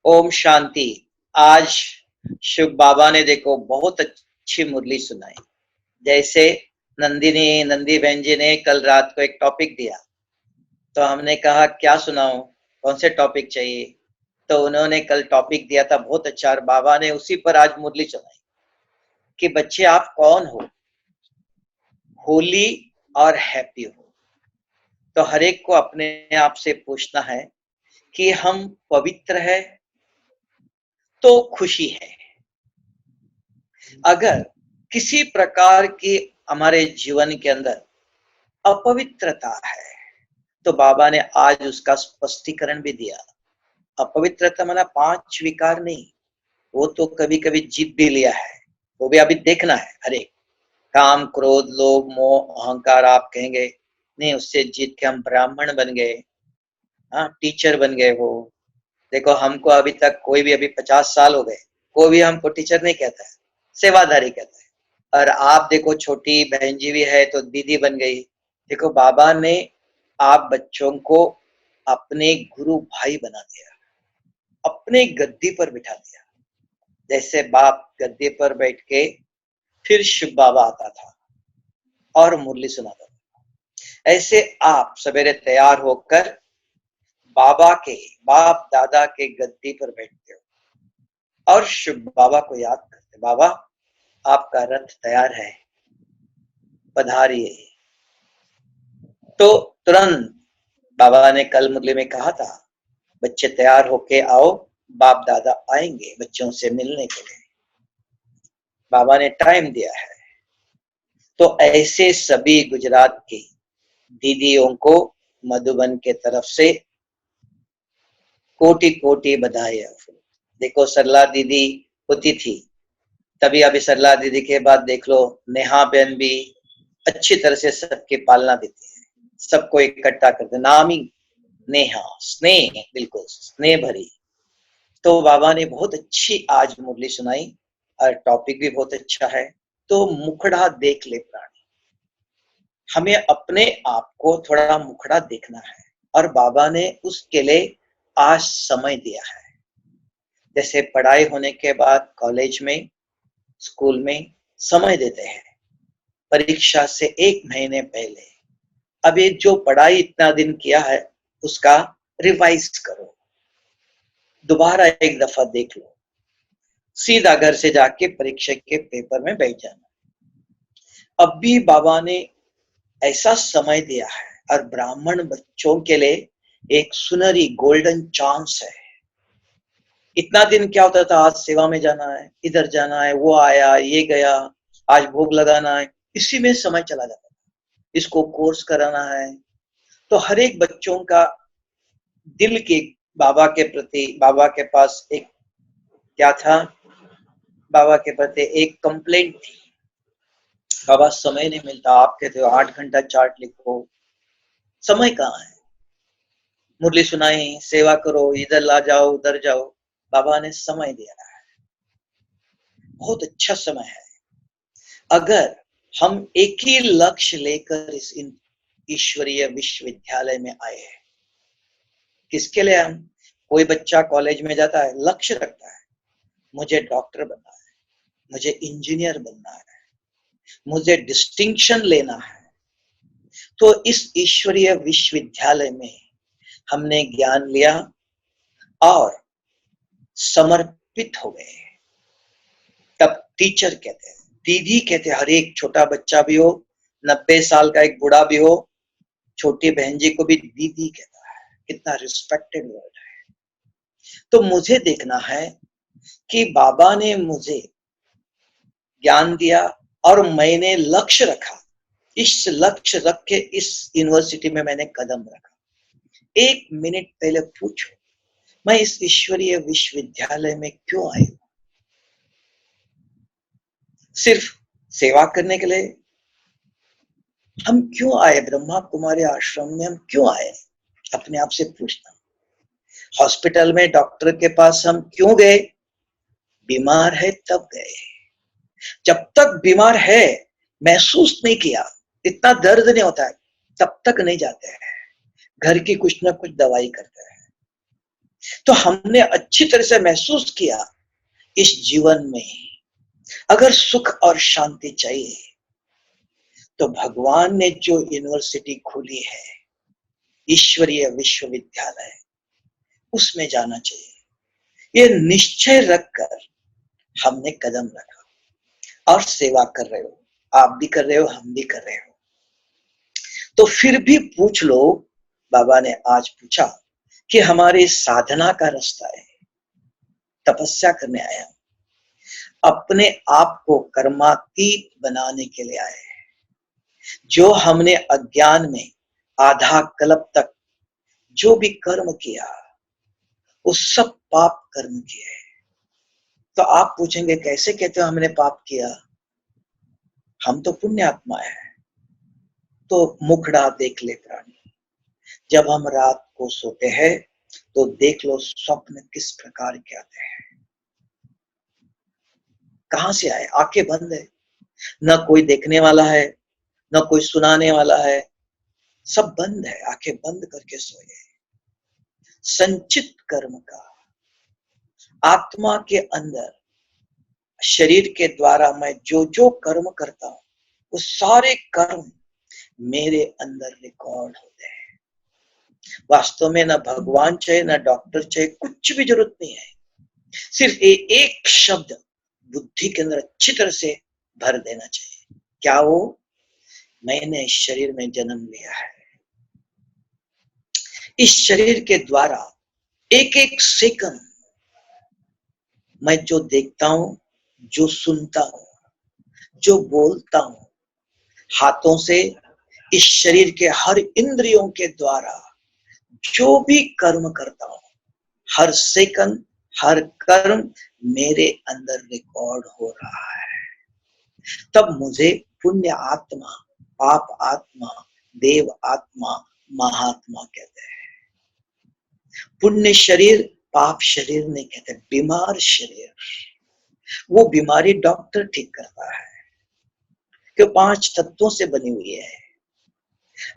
ओम शांति। आज शिव बाबा ने देखो बहुत अच्छी मुरली सुनाई। जैसे नंदी बहन जी ने कल रात को एक टॉपिक दिया, तो हमने कहा क्या सुनाऊं, कौन से टॉपिक चाहिए। तो उन्होंने कल टॉपिक दिया था बहुत अच्छा, और बाबा ने उसी पर आज मुरली सुनाई कि बच्चे आप कौन हो, होली और हैप्पी हो। तो हर एक को अपने आप से पूछना है कि हम पवित्र है तो खुशी है। अगर किसी प्रकार की हमारे जीवन के अंदर अपवित्रता है, तो बाबा ने आज उसका स्पष्टीकरण भी दिया। अपवित्रता माना 5 विकार नहीं, वो तो कभी कभी जीत भी लिया है, वो भी अभी देखना है। अरे काम, क्रोध, लोभ, मोह, अहंकार, आप कहेंगे नहीं उससे जीत के हम ब्राह्मण बन गए, हाँ टीचर बन गए। वो देखो हमको अभी तक कोई भी, अभी 50 साल हो गए, कोई भी हमको टीचर नहीं कहता है, सेवाधारी कहता है। और आप देखो छोटी बहन जी भी है तो दीदी बन गई। देखो बाबा ने आप बच्चों को अपने गुरु भाई बना दिया, अपने गद्दी पर बिठा दिया। जैसे बाप गद्दी पर बैठ के फिर शिव बाबा आता था और मुरली सुनाता था, ऐसे आप सवेरे तैयार होकर बाबा के, बाप दादा के गद्दी पर बैठते हो और शिव बाबा को याद करते, बाबा आपका रथ तैयार है, पधारिए। तो तुरंत बाबा ने कल मुरली में कहा था, बच्चे तैयार होके आओ, बाप दादा आएंगे बच्चों से मिलने के लिए। बाबा ने टाइम दिया है। तो ऐसे सभी गुजरात की दीदियों को मधुबन के तरफ से कोटि कोटि बधाई। देखो सरला दीदी होती थी, तभी अभी सरला दीदी के बाद देख लो नेहा बहन भी अच्छी तरह से सबकी पालना देती है, सबको इकट्ठा करते, नाम ही नेहा, स्नेह, बिल्कुल स्नेह भरी। तो बाबा ने बहुत अच्छी आज मुरली सुनाई और टॉपिक भी बहुत अच्छा है। तो मुखड़ा देख ले प्राणी, हमें अपने आप को थोड़ा मुखड़ा देखना है, और बाबा ने उसके लिए आज समय दिया है। जैसे पढ़ाई होने के बाद कॉलेज में, स्कूल में समय देते हैं, परीक्षा से 1 महीने पहले अभी जो पढ़ाई इतना दिन किया है उसका रिवाइज करो, दोबारा एक दफा देख लो, सीधा घर से जाके परीक्षा के पेपर में बैठ जाना। अब भी बाबा ने ऐसा समय दिया है, और ब्राह्मण बच्चों के लिए एक सुनहरी गोल्डन चांस है। इतना दिन क्या होता था, आज सेवा में जाना है, इधर जाना है, वो आया, ये गया, आज भोग लगाना है, इसी में समय चला जाता था। इसको कोर्स कराना है। तो हर एक बच्चों का दिल के बाबा के प्रति, बाबा के पास एक क्या था, बाबा के प्रति एक कंप्लेंट थी, बाबा समय नहीं मिलता, आप कहते हो 8 घंटा चार्ट लिखो, समय कहाँ है, मुरली सुनाई, सेवा करो, इधर ला जाओ उधर जाओ। बाबा ने समय दिया है, बहुत अच्छा समय है। अगर हम एक ही लक्ष्य लेकर इस ईश्वरीय विश्वविद्यालय में आए हैं, किसके लिए? हम, कोई बच्चा कॉलेज में जाता है, लक्ष्य रखता है, मुझे डॉक्टर बनना है, मुझे इंजीनियर बनना है, मुझे डिस्टिंक्शन लेना है। तो इस ईश्वरीय विश्वविद्यालय में हमने ज्ञान लिया और समर्पित हो गए, तब टीचर कहते हैं, दीदी कहते हैं। हर एक छोटा बच्चा भी हो, 90 साल का एक बूढ़ा भी हो, छोटी बहन जी को भी दीदी कहता है, कितना रिस्पेक्टेड वर्ड है। तो मुझे देखना है कि बाबा ने मुझे ज्ञान दिया और मैंने लक्ष्य रखा, इस लक्ष्य रख के इस यूनिवर्सिटी में मैंने कदम रखा। 1 मिनट पहले पूछो, मैं इस ईश्वरीय विश्वविद्यालय में क्यों आई हूं? सिर्फ सेवा करने के लिए? हम क्यों आए ब्रह्मा कुमारी आश्रम में, हम क्यों आए? अपने आप से पूछना। हॉस्पिटल में डॉक्टर के पास हम क्यों गए? बीमार है तब गए। जब तक बीमार है, महसूस नहीं किया, इतना दर्द नहीं होता है, तब तक नहीं जाते हैं। घर की कुछ ना कुछ दवाई करते हैं। तो हमने अच्छी तरह से महसूस किया, इस जीवन में अगर सुख और शांति चाहिए तो भगवान ने जो यूनिवर्सिटी खोली है, ईश्वरीय विश्वविद्यालय, उसमें जाना चाहिए। ये निश्चय रखकर हमने कदम रखा और सेवा कर रहे हो, आप भी कर रहे हो, हम भी कर रहे हो। तो फिर भी पूछ लो, बाबा ने आज पूछा कि हमारे साधना का रास्ता है, तपस्या करने आया, अपने आप को कर्मातीत बनाने के लिए आए। जो हमने अज्ञान में आधा कल्प तक जो भी कर्म किया, वो सब पाप कर्म किए। तो आप पूछेंगे कैसे कहते हो हमने पाप किया? हम तो पुण्य आत्मा है। तो मुखड़ा देख ले प्राणी, जब हम रात को सोते हैं तो देख लो स्वप्न किस प्रकार के आते हैं, कहां से आए? आंखें बंद है, न कोई देखने वाला है, न कोई सुनाने वाला है, सब बंद है, आंखें बंद करके सोए। संचित कर्म का आत्मा के अंदर, शरीर के द्वारा मैं जो जो कर्म करता हूं, वो सारे कर्म मेरे अंदर रिकॉर्ड होते हैं। वास्तव में ना भगवान चाहिए, ना डॉक्टर चाहिए, कुछ भी जरूरत नहीं है। सिर्फ एक शब्द बुद्धि के अंदर अच्छी तरह से भर देना चाहिए। क्या वो? मैंने इस शरीर में जन्म लिया है। इस शरीर के द्वारा एक एक सेकंड मैं जो देखता हूं, जो सुनता हूं, जो बोलता हूं, हाथों से इस शरीर के हर इंद्रियों के द्वारा जो भी कर्म करता हूं, हर सेकंड हर कर्म मेरे अंदर रिकॉर्ड हो रहा है। तब मुझे पुण्य आत्मा, पाप आत्मा, देव आत्मा, महात्मा कहते हैं। पुण्य शरीर पाप शरीर नहीं कहते, बीमार शरीर। वो बीमारी डॉक्टर ठीक करता है, कि 5 तत्वों से बनी हुई है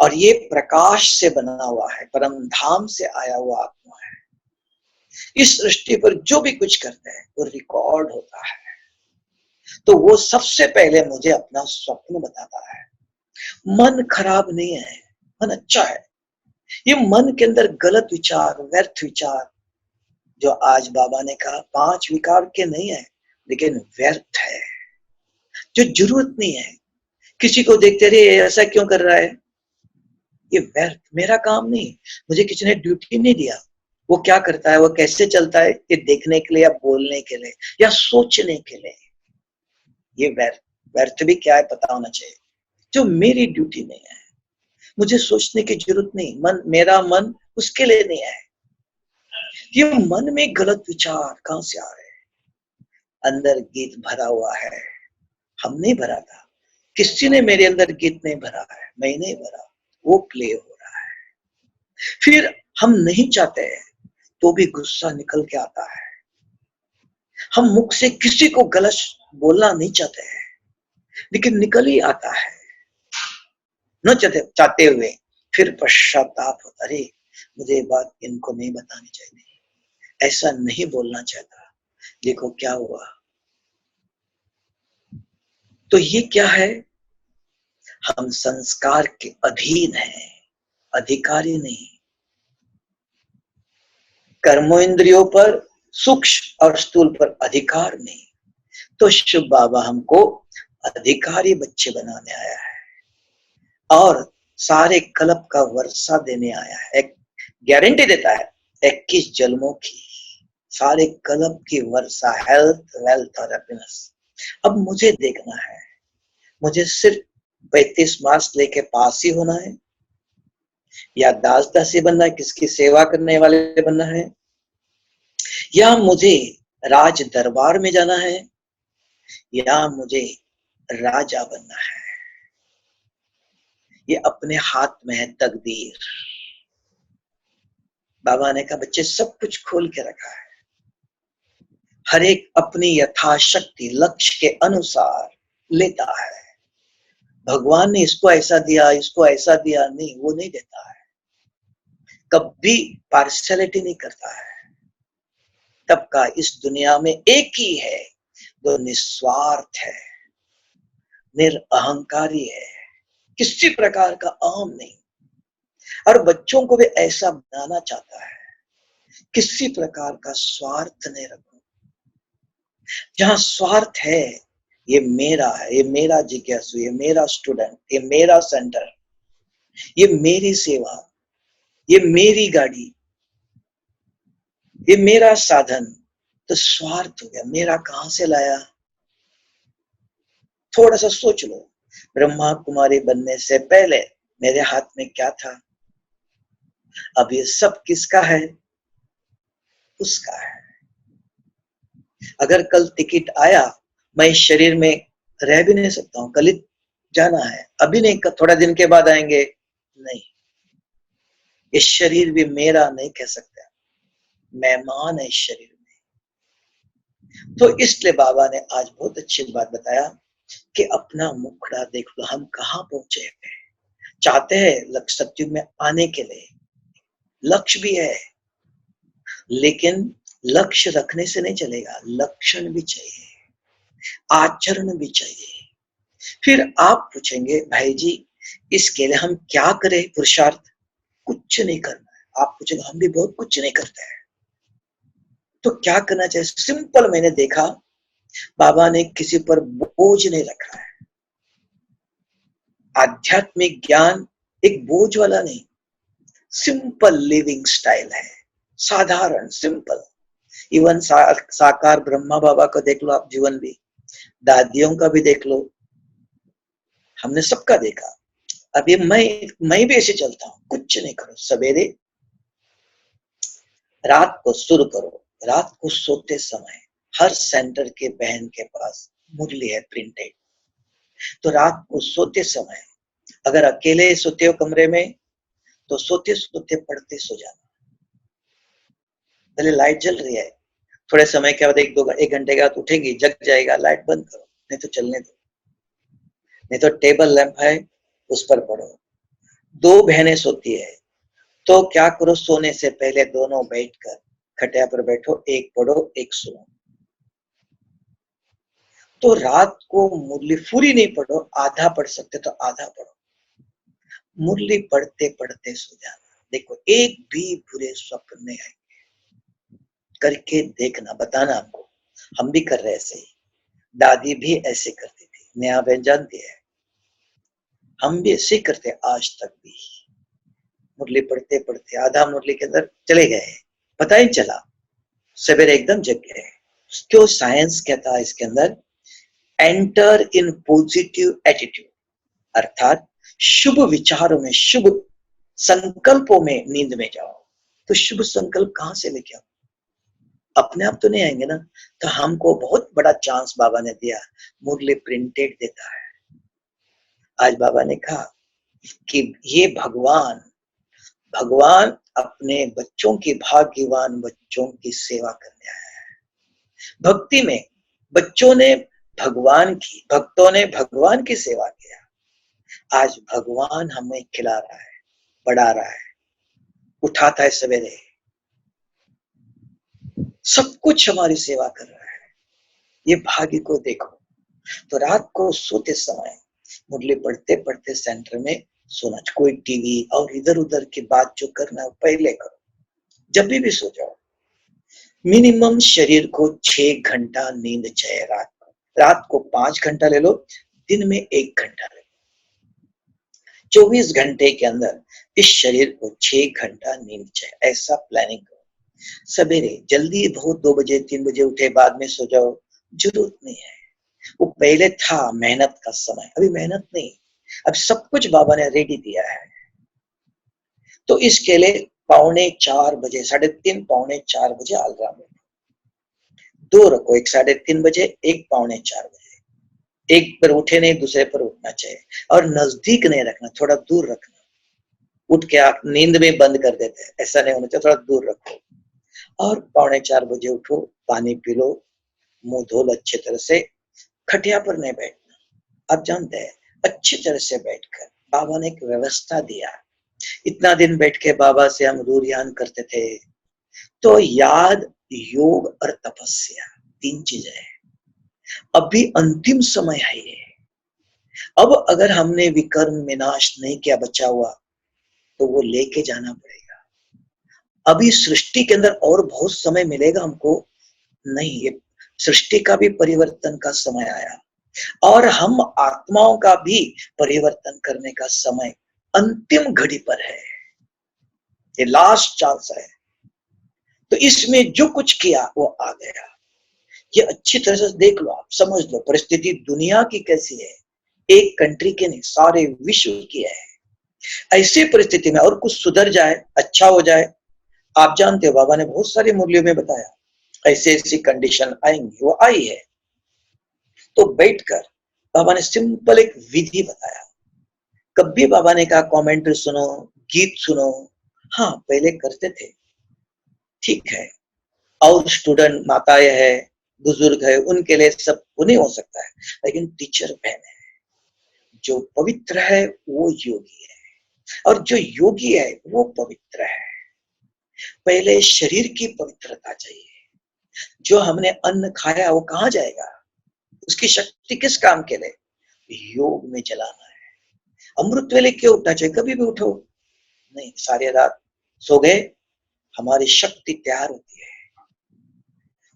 और ये प्रकाश से बना हुआ है, परम धाम से आया हुआ आत्मा है। इस सृष्टि पर जो भी कुछ करते हैं वो रिकॉर्ड होता है। तो वो सबसे पहले मुझे अपना स्वप्न बताता है। मन खराब नहीं है, मन अच्छा है। ये मन के अंदर गलत विचार, व्यर्थ विचार, जो आज बाबा ने कहा 5 विकार के नहीं है, लेकिन व्यर्थ है, जो जरूरत नहीं है। किसी को देखते रहे ऐसा क्यों कर रहा है, ये व्यर्थ, मेरा काम नहीं, मुझे किसी ने ड्यूटी नहीं दिया। वो क्या करता है, वो कैसे चलता है, ये देखने के लिए या बोलने के लिए या सोचने के लिए, ये व्यर्थ। व्यर्थ भी क्या है पता होना चाहिए, जो मेरी ड्यूटी नहीं है, मुझे सोचने की जरूरत नहीं। मन, मेरा मन उसके लिए नहीं है। ये मन में गलत विचार कहां से आ रहे हैं? अंदर गीत भरा हुआ है, हम नहीं भरा था, किसी ने मेरे अंदर गीत नहीं भरा है, मैं नहीं भरा, वो प्ले हो रहा है। फिर हम नहीं चाहते हैं तो भी गुस्सा निकल के आता है। हम मुख से किसी को गलत बोलना नहीं चाहते हैं, लेकिन निकल ही आता है, न चाहते हुए। फिर पश्चाताप होता, अरे मुझे बात इनको नहीं बतानी चाहिए, ऐसा नहीं बोलना चाहता, देखो क्या हुआ। तो ये क्या है? हम संस्कार के अधीन हैं, अधिकारी नहीं। कर्मो इंद्रियों पर, सूक्ष्म और स्थूल पर अधिकार नहीं। तो शिव बाबा हमको अधिकारी बच्चे बनाने आया है और सारे कल्प का वर्षा देने आया है। एक गारंटी देता है 21 जन्मों की, सारे कल्प की वर्षा, हेल्थ, वेल्थ और हैप्पीनेस। अब मुझे देखना है, मुझे सिर्फ 35 मार्क्स लेके पास ही होना है, या दास दासी बनना है, किसकी सेवा करने वाले बनना है, या मुझे राज दरबार में जाना है, या मुझे राजा बनना है। ये अपने हाथ में है तकदीर। बाबा ने कहा बच्चे सब कुछ खोल के रखा है, हर एक अपनी यथाशक्ति लक्ष्य के अनुसार लेता है। भगवान ने इसको ऐसा दिया, इसको ऐसा दिया, नहीं, वो नहीं देता है, कभी पार्शियलिटी नहीं करता है। तब का इस दुनिया में एक ही है जो निस्वार्थ है, निरअहंकारी है, किसी प्रकार का अहम नहीं, और बच्चों को भी ऐसा बनाना चाहता है, किसी प्रकार का स्वार्थ नहीं रखो। जहां स्वार्थ है, ये मेरा है, ये मेरा जिज्ञासु, ये मेरा स्टूडेंट, ये मेरा सेंटर, ये मेरी सेवा, ये मेरी गाड़ी, ये मेरा साधन, तो स्वार्थ हो गया। मेरा कहां से लाया? थोड़ा सा सोच लो, ब्रह्मा कुमारी बनने से पहले मेरे हाथ में क्या था? अब ये सब किसका है? उसका है। अगर कल टिकट आया, मैं इस शरीर में रह भी नहीं सकता हूं, कल जाना है, अभी नहीं, थोड़ा दिन के बाद आएंगे, नहीं। ये शरीर भी मेरा नहीं कह सकता, मेहमान है इस शरीर में। तो इसलिए बाबा ने आज बहुत अच्छी बात बताया कि अपना मुखड़ा देख लो, हम कहाँ पहुंचे हैं। चाहते हैं सत्युग में आने के लिए, लक्ष्य भी है, लेकिन लक्ष्य रखने से नहीं चलेगा, लक्षण भी चाहिए, आचरण भी चाहिए। फिर आप पूछेंगे भाई जी इसके लिए हम क्या करें? पुरुषार्थ कुछ नहीं करना है। आप पूछेंगे हम भी बहुत कुछ नहीं करते हैं, तो क्या करना चाहिए? सिंपल, मैंने देखा बाबा ने किसी पर बोझ नहीं रखा है। आध्यात्मिक ज्ञान एक बोझ वाला नहीं, सिंपल लिविंग स्टाइल है, साधारण सिंपल। इवन साकार ब्रह्मा बाबा को देख लो आप, जीवन भी, दादियों का भी देख लो, हमने सबका देखा। अब ये मैं भी ऐसे चलता हूं, कुछ नहीं करो, सवेरे रात को शुरू करो, रात को सोते समय हर सेंटर के बहन के पास मुरली है प्रिंटेड, तो रात को सोते समय अगर अकेले सोते हो कमरे में, तो सोते सोते पढ़ते सो जाना। पहले लाइट जल रही है, थोड़े समय के बाद एक घंटे के बाद उठेगी, जग जाएगा, लाइट बंद करो, नहीं तो चलने दो, नहीं तो टेबल लैंप है उस पर पढ़ो। दो बहनें सोती है, तो क्या करो, सोने से पहले दोनों बैठकर खटिया पर बैठो, एक पढ़ो एक सुनो। तो रात को मुरली पूरी नहीं पढ़ो, आधा पढ़ सकते तो आधा पढ़ो, मुरली पढ़ते पढ़ते सो जाना। देखो एक भी बुरे स्वप्न नहीं आएंगे, करके देखना, बताना हमको। हम भी कर रहे ऐसे ही, दादी भी ऐसे करती थी, नेहा बहन जानती है, हम भी ऐसे करते आज तक भी। मुरली पढ़ते पढ़ते आधा मुरली के अंदर चले गए, पता ही चला, सवेरे एकदम जग गए। क्यों? साइंस कहता है इसके अंदर, एंटर इन पॉजिटिव एटीट्यूड, अर्थात शुभ विचारों में, शुभ संकल्पों में नींद में जाओ। तो शुभ संकल्प कहां से लेके आओ? अपने आप तो नहीं आएंगे ना। तो हमको बहुत बड़ा चांस बाबा ने दिया, मुरली प्रिंटेड देता है। आज बाबा ने कहा कि ये भगवान अपने बच्चों की, भाग्यवान बच्चों की सेवा करने आया है। भक्ति में बच्चों ने भगवान की, भक्तों ने भगवान की सेवा किया। आज भगवान हमें खिला रहा है, पढ़ा रहा है, उठाता है सवेरे, सब कुछ हमारी सेवा कर रहा है। ये भाग्य को देखो। तो रात को सोते समय मुरली पढ़ते पढ़ते सेंटर में सोना, कोई टीवी और इधर उधर की बात जो करना है पहले करो। जब भी सो जाओ, मिनिमम शरीर को 6 घंटा नींद चाहिए रात को 5 घंटा ले लो, दिन में 1 घंटा ले लो। 24 घंटे के अंदर इस शरीर को 6 घंटा नींद चाहिए, ऐसा प्लानिंग करो। सवेरे जल्दी बहुत 2 बजे 3 बजे उठे बाद में सो जाओ, जरूरत नहीं है। वो पहले था मेहनत का समय, अभी मेहनत नहीं, अब सब कुछ बाबा ने रेडी दिया है। तो इसके लिए 3:45 बजे, 3:30 4:45 बजे अलार्म, 2 रखो, एक 3:30 बजे, एक 4:45 बजे। एक पर उठे नहीं, दूसरे पर उठना चाहिए, और नजदीक नहीं रखना, थोड़ा दूर रखना। उठ के आप नींद में बंद कर देते हैं, ऐसा नहीं होना चाहिए, थोड़ा दूर रखो। और 4:45 बजे उठो, पानी पी लो, मुंह धो लो अच्छी तरह से, खटिया पर नहीं बैठना। आप जानते हैं, अच्छी तरह से बैठकर, बाबा ने एक व्यवस्था दिया। इतना दिन बैठ के बाबा से हम रूरियान करते थे, तो याद, योग और तपस्या, 3 चीजें हैं। अभी अंतिम समय है ये। अब अगर हमने विकर्म विनाश नहीं किया बचा हुआ, तो वो लेके जाना पड़ेगा। अभी सृष्टि के अंदर और बहुत समय मिलेगा हमको नहीं, ये सृष्टि का भी परिवर्तन का समय आया और हम आत्माओं का भी परिवर्तन करने का समय अंतिम घड़ी पर है। ये लास्ट चांस है। तो इसमें जो कुछ किया वो आ गया। ये अच्छी तरह से देख लो, आप समझ लो परिस्थिति दुनिया की कैसी है, एक कंट्री की नहीं, सारे विश्व की है। ऐसी परिस्थिति में और कुछ सुधर जाए, अच्छा हो जाए, आप जानते हो बाबा ने बहुत सारे मूल्यों में बताया ऐसे ऐसी कंडीशन आएंगी, वो आई है। तो बैठकर बाबा ने सिंपल एक विधि बताया। कभी बाबा ने कहा कमेंट्री सुनो, गीत सुनो, हाँ पहले करते थे, ठीक है। और स्टूडेंट माताएं है, बुजुर्ग है, उनके लिए सब नहीं हो सकता है, लेकिन टीचर बहन है, जो पवित्र है वो योगी है, और जो योगी है वो पवित्र है। पहले शरीर की पवित्रता चाहिए। जो हमने अन्न खाया वो कहाँ जाएगा, उसकी शक्ति किस काम के लिए, योग में जलाना है। अमृत वेले क्यों उठना चाहिए, कभी भी उठो नहीं, सारी रात सो गए, हमारी शक्ति तैयार होती है।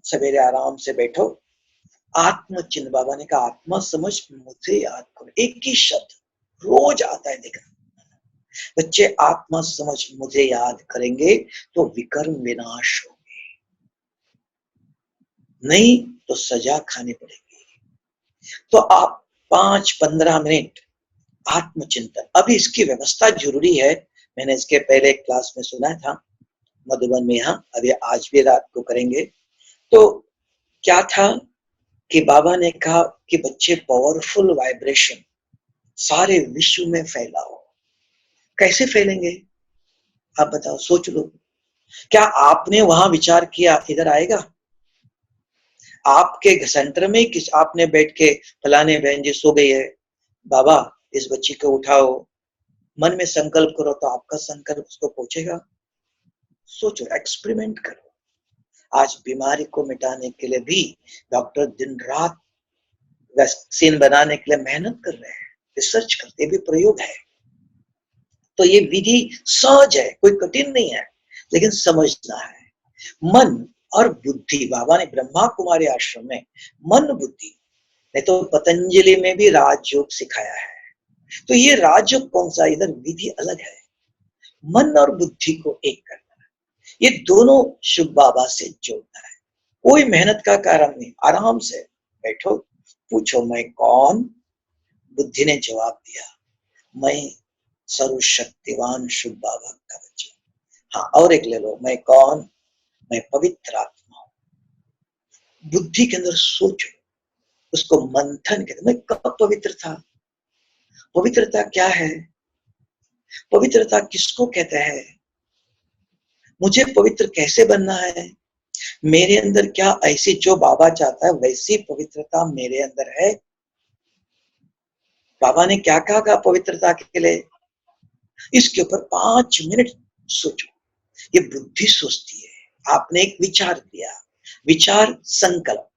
सवेरे आराम से बैठो, आत्म चिन्ह, बाबा ने कहा आत्मा समझ मुझे याद करो, एक ही शब्द रोज आता है। देखा बच्चे, आत्मा समझ मुझे याद करेंगे तो विकर्म विनाश होंगे, नहीं तो सजा खानी पड़ेगी। तो आप 5-15 मिनट आत्मचिंतन, अभी इसकी व्यवस्था जरूरी है। मैंने इसके पहले क्लास में सुना था मधुबन में, यहाँ अभी आज भी रात को करेंगे। तो क्या था कि बाबा ने कहा कि बच्चे पावरफुल वाइब्रेशन सारे विश्व में फैलाओ। कैसे फैलेंगे आप बताओ, सोच लो। क्या आपने वहां विचार किया इधर आएगा, आपके सेंटर में किस आपने बैठ के फलाने बहन जी सो गई है, बाबा इस बच्ची को उठाओ, मन में संकल्प करो तो आपका संकल्प उसको पहुंचेगा। सोचो, एक्सपेरिमेंट करो। आज बीमारी को मिटाने के लिए भी डॉक्टर दिन रात वैक्सीन बनाने के लिए मेहनत कर रहे हैं, रिसर्च करते भी, प्रयोग है। तो ये विधि सहज है, कोई कठिन नहीं है, लेकिन समझना है। मन और बुद्धि, बाबा ने ब्रह्मा कुमारी आश्रम में मन बुद्धि, नहीं तो पतंजलि में भी राजयोग सिखाया है। तो ये राजयोग कौन सा, इधर विधि अलग है। मन और बुद्धि को एक करना, ये दोनों शिव बाबा से जोड़ना है। कोई मेहनत का कारण नहीं, आराम से बैठो, पूछो मैं कौन। बुद्धि ने जवाब दिया मैं सर्वशक्तिवान शिव बाबा का बच्चा। हाँ, और एक ले लो, मैं कौन, मैं पवित्र आत्मा हूं। बुद्धि के अंदर सोचो, उसको मंथन कहते। मैं कब पवित्र था, पवित्रता क्या है, पवित्रता किसको कहते हैं, मुझे पवित्र कैसे बनना है, मेरे अंदर क्या ऐसी जो बाबा चाहता है वैसी पवित्रता मेरे अंदर है। बाबा ने क्या कहा पवित्रता के लिए, इसके ऊपर 5 मिनट सोचो। ये बुद्धि सोचती है, आपने एक विचार दिया, विचार संकल्प,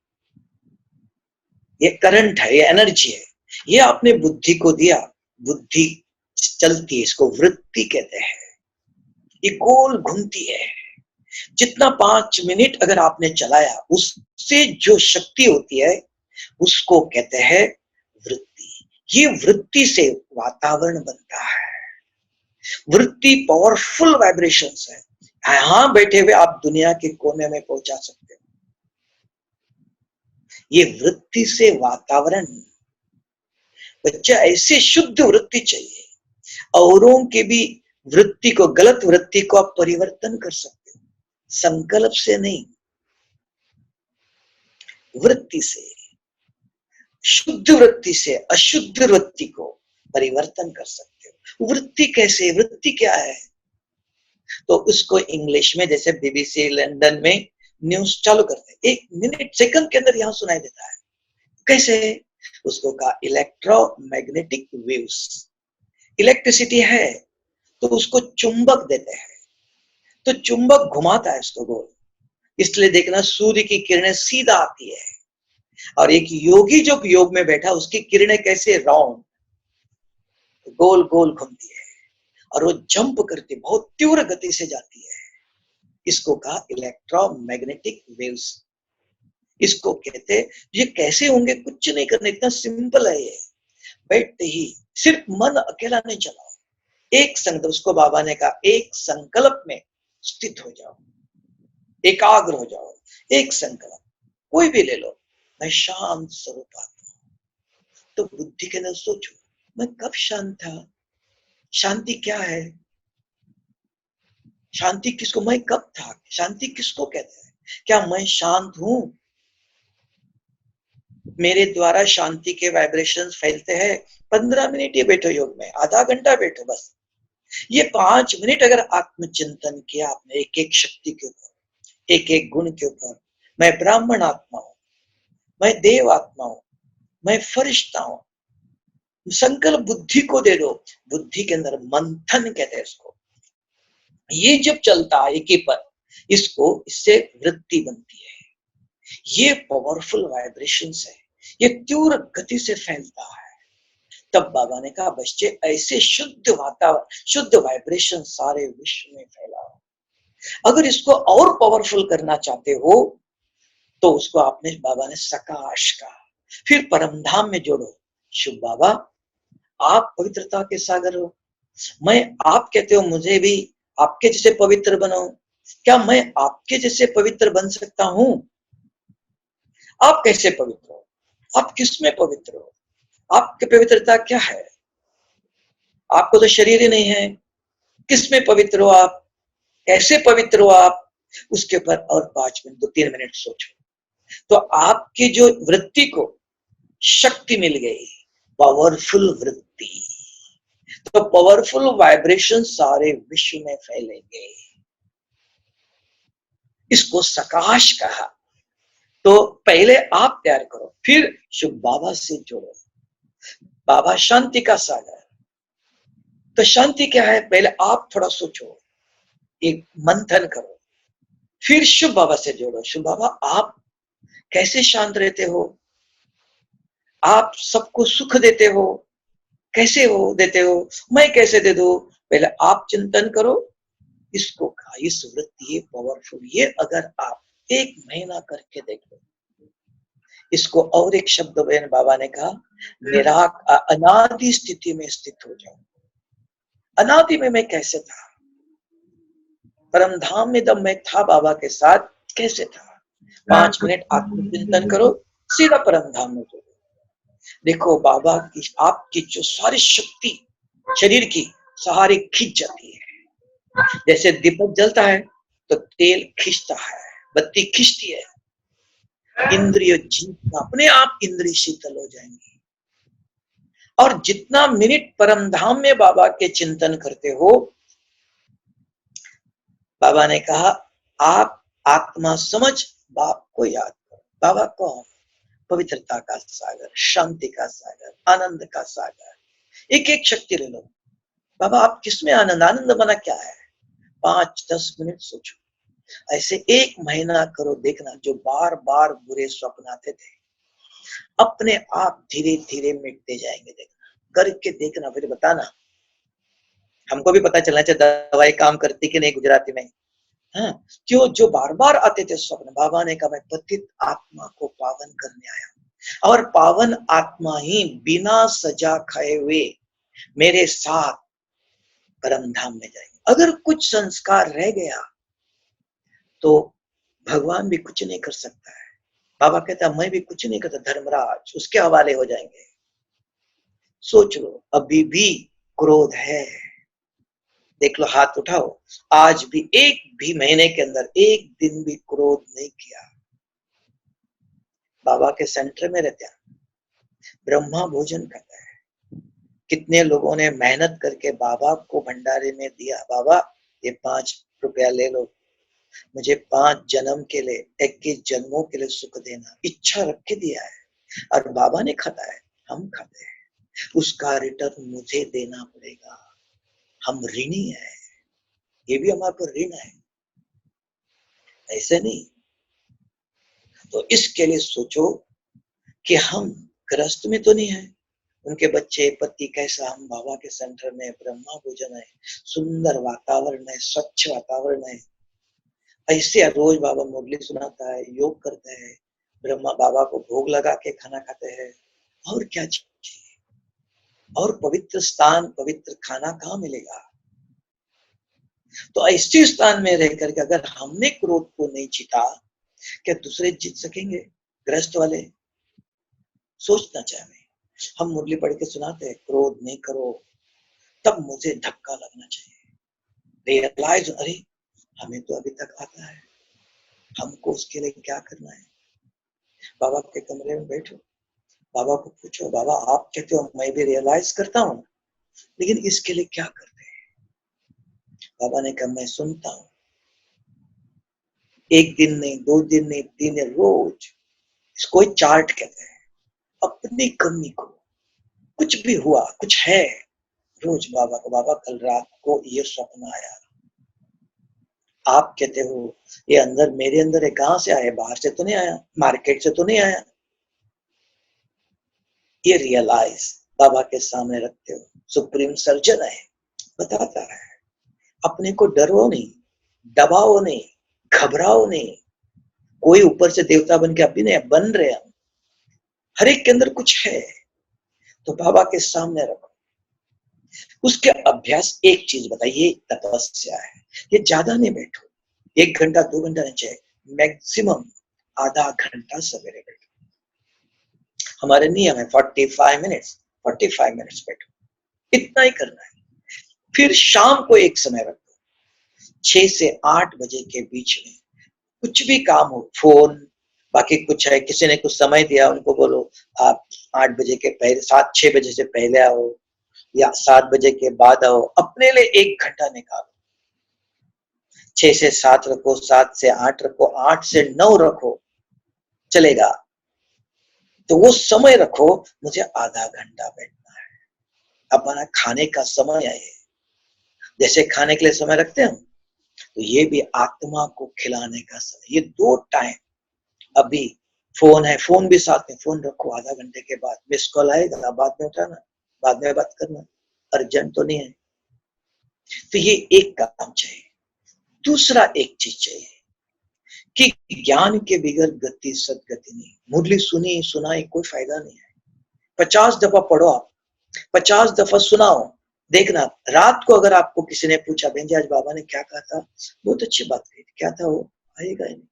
ये करंट है, ये एनर्जी है, ये आपने बुद्धि को दिया, बुद्धि चलती है, इसको वृत्ति कहते हैं। ये गोल घूमती है। जितना 5 मिनट अगर आपने चलाया, उससे जो शक्ति होती है उसको कहते हैं वृत्ति। ये वृत्ति से वातावरण बनता है। वृत्ति पावरफुल वाइब्रेशंस है, यहां बैठे हुए आप दुनिया के कोने में पहुंचा सकते हो। ये वृत्ति से वातावरण, बच्चा ऐसे शुद्ध वृत्ति चाहिए, औरों के भी वृत्ति को, गलत वृत्ति को आप परिवर्तन कर सकते हो, संकल्प से नहीं, वृत्ति से। शुद्ध वृत्ति से अशुद्ध वृत्ति को परिवर्तन कर सकते हो। वृत्ति कैसे, वृत्ति क्या है, तो उसको इंग्लिश में जैसे बीबीसी लंदन में न्यूज चालू करते हैं, 1 मिनट सेकंड के अंदर यहां सुनाई देता है। कैसे, उसको कहा इलेक्ट्रोमैग्नेटिक वेव्स। इलेक्ट्रिसिटी है तो उसको चुंबक देते हैं, तो चुंबक घुमाता है इसको गोल, इसलिए देखना सूर्य की किरणें सीधा आती है, और एक योगी जो योग में बैठा उसकी किरणें कैसे राउंड गोल गोल घूमती है, और वो जंप करती बहुत तीव्र गति से जाती है। इसको कहा इलेक्ट्रोमैग्नेटिक वेव्स। इसको कहते, ये कैसे होंगे, कुछ नहीं करना, इतना सिंपल है ये। बैठते ही सिर्फ मन अकेला नहीं चलाओ, एक संकल्प, उसको बाबा ने कहा एक संकल्प में स्थित हो जाओ, एकाग्र हो जाओ। एक संकल्प कोई भी ले लो, मैं शांत स्वरूप आत्मा हूं। तो बुद्धि के अंदर सोचो, मैं कब शांत था, शांति क्या है, शांति किसको, मैं कब था, शांति किसको कहते हैं, क्या मैं शांत हूं, मेरे द्वारा शांति के वाइब्रेशंस फैलते हैं। 15 मिनट ये बैठो योग में, आधा घंटा बैठो बस, ये 5 मिनट अगर आत्मचिंतन किया आपने एक एक शक्ति के ऊपर, एक एक गुण के ऊपर, मैं ब्राह्मण आत्मा हूं, मैं देव आत्मा हूं, मैं फरिश्ता हूं, संकल्प बुद्धि को दे दो। बुद्धि के अंदर मंथन कहते हैं इसको। ये जब चलता है एक ही पर, इसको, इससे वृत्ति बनती है। ये पावरफुल वाइब्रेशंस है, ये तीव्र गति से फैलता है। तब बाबा ने कहा बच्चे ऐसे शुद्ध वातावरण, शुद्ध वाइब्रेशन सारे विश्व में फैला। अगर इसको और पावरफुल करना चाहते हो तो उसको आपने, बाबा ने सकाश कहा, फिर परमधाम में जोड़ो। शुभ बाबा आप पवित्रता के सागर हो, मैं, आप कहते हो मुझे भी आपके जैसे पवित्र बनाओ, क्या मैं आपके जैसे पवित्र बन सकता हूं? आप कैसे पवित्र हो, आप किसमें पवित्र हो, आपकी पवित्रता क्या है, आपको तो शरीर ही नहीं है, किसमें पवित्र हो आप, कैसे पवित्र हो आप? उसके ऊपर और 5 मिनट 2-3 मिनट सोचो, तो आपकी जो वृत्ति को शक्ति मिल गई, पावरफुल वृत्ति, तो पावरफुल वाइब्रेशन सारे विश्व में फैलेंगे। इसको सकाश कहा। तो पहले आप तैयार करो, फिर शुभ बाबा से जोड़ो। बाबा शांति का सागर, तो शांति क्या है, पहले आप थोड़ा सोचो, एक मंथन करो, फिर शुभ बाबा से जोड़ो। शुभ बाबा आप कैसे शांत रहते हो, आप सबको सुख देते हो, कैसे हो देते हो, मैं कैसे दे दो, पहले आप चिंतन करो। इसको कहा, इस वृत्ति, ये पावरफुल, ये अगर आप 1 महीना करके देख लो, इसको और एक शब्द में बाबा ने कहा, अनादि स्थिति में स्थित हो जाओ। अनादि में मैं कैसे था, परमधाम में जब मैं था बाबा के साथ कैसे था। 5 मिनट आत्मचिंतन करो, सीधा परमधाम में जोड़ो। देखो बाबा की, आपकी जो सारी शक्ति शरीर की सहारे खींच जाती है। जैसे दीपक जलता है तो तेल खींचता है, बत्ती खींचती है, इंद्रिय जीत अपने आप इंद्रिय शीतल हो जाएंगी। और जितना मिनट परमधाम में बाबा के चिंतन करते हो, बाबा ने कहा आप आत्मा समझ बाप को याद करो। बाबा कौन, पवित्रता का सागर, शांति का सागर, आनंद का सागर। एक एक शक्ति ले लो। बाबा आप किसमें आनंद, आनंद बना क्या है, 5-10 मिनट सोचो। ऐसे 1 महीना करो, देखना जो बार बार बुरे स्वप्न आते थे अपने आप धीरे धीरे मिटते जाएंगे। देखना, करके देखना, फिर बताना। हमको भी पता चलना चाहिए दवाई काम करती कि नहीं गुजराती में। हाँ, क्यों, जो बार बार आते थे स्वप्न, बाबा ने कहा मैं पतित आत्मा को पावन करने आया हूं, और पावन आत्मा ही बिना सजा खाए हुए मेरे साथ परमधाम में जाएंगे। अगर कुछ संस्कार रह गया तो भगवान भी कुछ नहीं कर सकता है। बाबा कहता मैं भी कुछ नहीं करता, धर्मराज उसके हवाले हो जाएंगे। सोच लो, अभी भी क्रोध है, देख लो, हाथ उठाओ, आज भी 1 भी महीने के अंदर 1 दिन भी क्रोध नहीं किया। बाबा के सेंटर में रहते हैं, ब्रह्मा भोजन करता है। कितने लोगों ने मेहनत करके बाबा को भंडारे में दिया, बाबा ये 5 रुपया ले लो, मुझे 5 जन्म के लिए, 21 जन्मों के लिए सुख देना, इच्छा रख के दिया है, और बाबा ने खाता है, हम खाते हैं, उसका रिटर्न मुझे देना पड़ेगा। हम ऋणी है, ये भी हमारे पर ऋण है। ऐसे नहीं। तो इसके लिए सोचो कि हम ग्रस्त में तो नहीं है, उनके बच्चे पति कैसा, हम बाबा के सेंटर में ब्रह्मा भोजन है, सुंदर वातावरण है, स्वच्छ वातावरण है, ऐसे रोज बाबा मुरली सुनाता है, योग करते हैं, ब्रह्मा बाबा को भोग लगा के खाना खाते हैं, और क्या चाहिए? और पवित्र स्थान, पवित्र खाना कहाँ मिलेगा? तो ऐसे स्थान में रह करके अगर हमने क्रोध को नहीं जीता, क्या दूसरे जीत सकेंगे? ग्रस्त वाले सोचना चाहिए। हम मुरली पढ़ के सुनाते हैं क्रोध नहीं करो, तब मुझे धक्का लगना चाहिए, रियलाइज, अरे हमें तो अभी तक आता है, हमको उसके लिए क्या करना है। बाबा के कमरे में बैठो, बाबा को पूछो, बाबा आप कहते हो मैं भी रियलाइज करता हूँ, लेकिन इसके लिए क्या करते हैं? बाबा ने कहा मैं सुनता हूँ, एक दिन नहीं, 2 दिन नहीं, 3 दिन, रोज। इसको चार्ट कहते हैं। अपनी कमी को, कुछ भी हुआ, कुछ है, रोज बाबा को, बाबा कल रात को ये सपना आया, आप कहते हो ये अंदर, मेरे अंदर है, कहां से आया? बाहर से तो नहीं आया, मार्केट से तो नहीं आया। ये रियलाइज बाबा के सामने रखते हो, सुप्रीम सर्जन है, बताता है। अपने को डरो नहीं, दबाओ नहीं, घबराओ नहीं। कोई ऊपर से देवता बन के अभी नहीं बन रहे हम, हर एक के अंदर कुछ है, तो बाबा के सामने रखो। उसके अभ्यास एक चीज बताइए, तपस्या है। ये ज्यादा नहीं बैठो, 1 घंटा 2 घंटा नहीं चाहिए, मैक्सिमम आधा घंटा सवेरे बैठो। हमारे नियम है 45 मिनट्स, 45 मिनट्स बैठो, इतना ही करना है। फिर शाम को एक समय रखो, 6 से 8 बजे के बीच में कुछ भी काम हो, फोन, बाकी कुछ है, किसी ने कुछ समय दिया, उनको बोलो आप 8 बजे के पहले, 7-6 बजे से पहले आओ या 7 बजे के बाद आओ, अपने लिए 1 घंटा निकालो। 6 से 7 रखो, 7 से 8 रखो, 8 से 9 रखो, चलेगा। तो वो समय रखो, मुझे आधा घंटा बैठना है। अपना खाने का समय है, जैसे खाने के लिए समय रखते हैं हम, तो ये भी आत्मा को खिलाने का समय। ये 2 टाइम, अभी फोन है, फोन भी साथ में, फोन रखो, आधा घंटे के बाद मिस कॉल आएगा, बाद में उठाना, बाद में बात करना, अर्जेंट तो नहीं है। तो ये एक काम चाहिए। दूसरा एक चीज चाहिए कि ज्ञान के बगैर गति सदगति नहीं। मुरली सुनी सुनाई कोई फायदा नहीं है, 50 दफा पढ़ो आप, 50 दफा सुनाओ, देखना। रात को अगर आपको किसी ने पूछा, बहन जी आज बाबा ने क्या कहा था, बहुत अच्छी बात कही थी, क्या था वो, आएगा ही नहीं।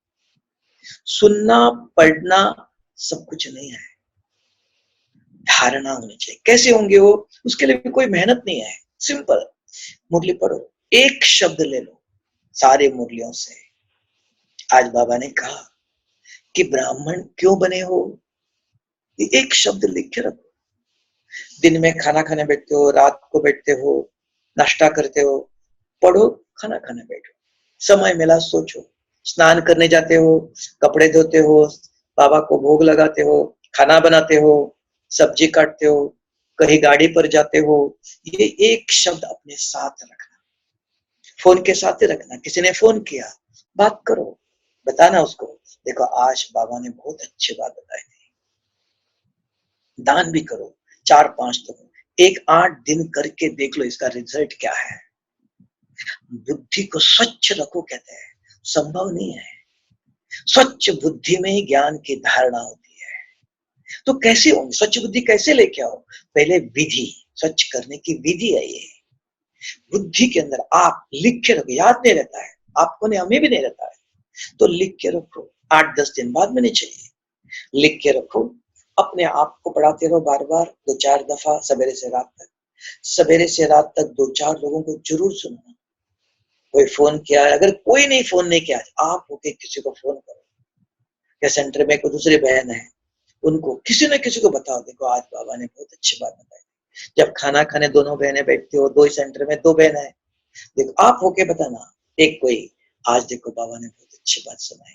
सुनना पढ़ना सब कुछ नहीं है, धारणा होनी चाहिए। कैसे होंगे वो, उसके लिए भी कोई मेहनत नहीं है, सिंपल। मुरली पढ़ो, एक शब्द ले लो सारे मुरलियों से। आज बाबा ने कहा कि ब्राह्मण क्यों बने हो, ये एक शब्द लिख के रखो। दिन में खाना खाने बैठते हो, रात को बैठते हो, नाश्ता करते हो, पढ़ो, खाना खाने बैठो, समय मिला सोचो, स्नान करने जाते हो, कपड़े धोते हो, बाबा को भोग लगाते हो, खाना बनाते हो, सब्जी काटते हो, कहीं गाड़ी पर जाते हो, ये एक शब्द अपने साथ रखना। फोन के साथ ही रखना। किसी ने फोन किया, बात करो, बताना उसको, देखो आज बाबा ने बहुत अच्छी बात बताई थी। दान भी करो, 4-5 तो, एक 8 दिन करके देख लो इसका रिजल्ट क्या है। बुद्धि को स्वच्छ रखो कहते हैं, संभव नहीं है। स्वच्छ बुद्धि में ही ज्ञान की धारणा होती है। तो कैसे होंगे स्वच्छ बुद्धि, कैसे लेके आओ? पहले विधि, स्वच्छ करने की विधि है ये। बुद्धि के अंदर आप लिख के रखो, याद नहीं रहता है आपको, नहीं हमें भी नहीं रहता है, तो लिख के रखो, 8-10 दिन बाद में नहीं चाहिए, लिख के रखो। अपने आप को पढ़ाते रहो, बार बार 2-4 दफा, सवेरे से रात तक, सवेरे से रात तक 2-4 लोगों को जरूर सुनना। कोई फोन किया है, अगर कोई नहीं फोन नहीं किया, आप होके किसी को फोन करो, या सेंटर में कोई दूसरी बहन है, उनको किसी न किसी को बताओ, देखो आज बाबा ने बहुत अच्छी बात बताई। जब खाना खाने दोनों बहनें बैठती हो, 2 ही सेंटर में 2 बहन है, देखो आप होके बताना, एक कोई, आज देखो बाबा ने बहुत अच्छी बात सुनाई,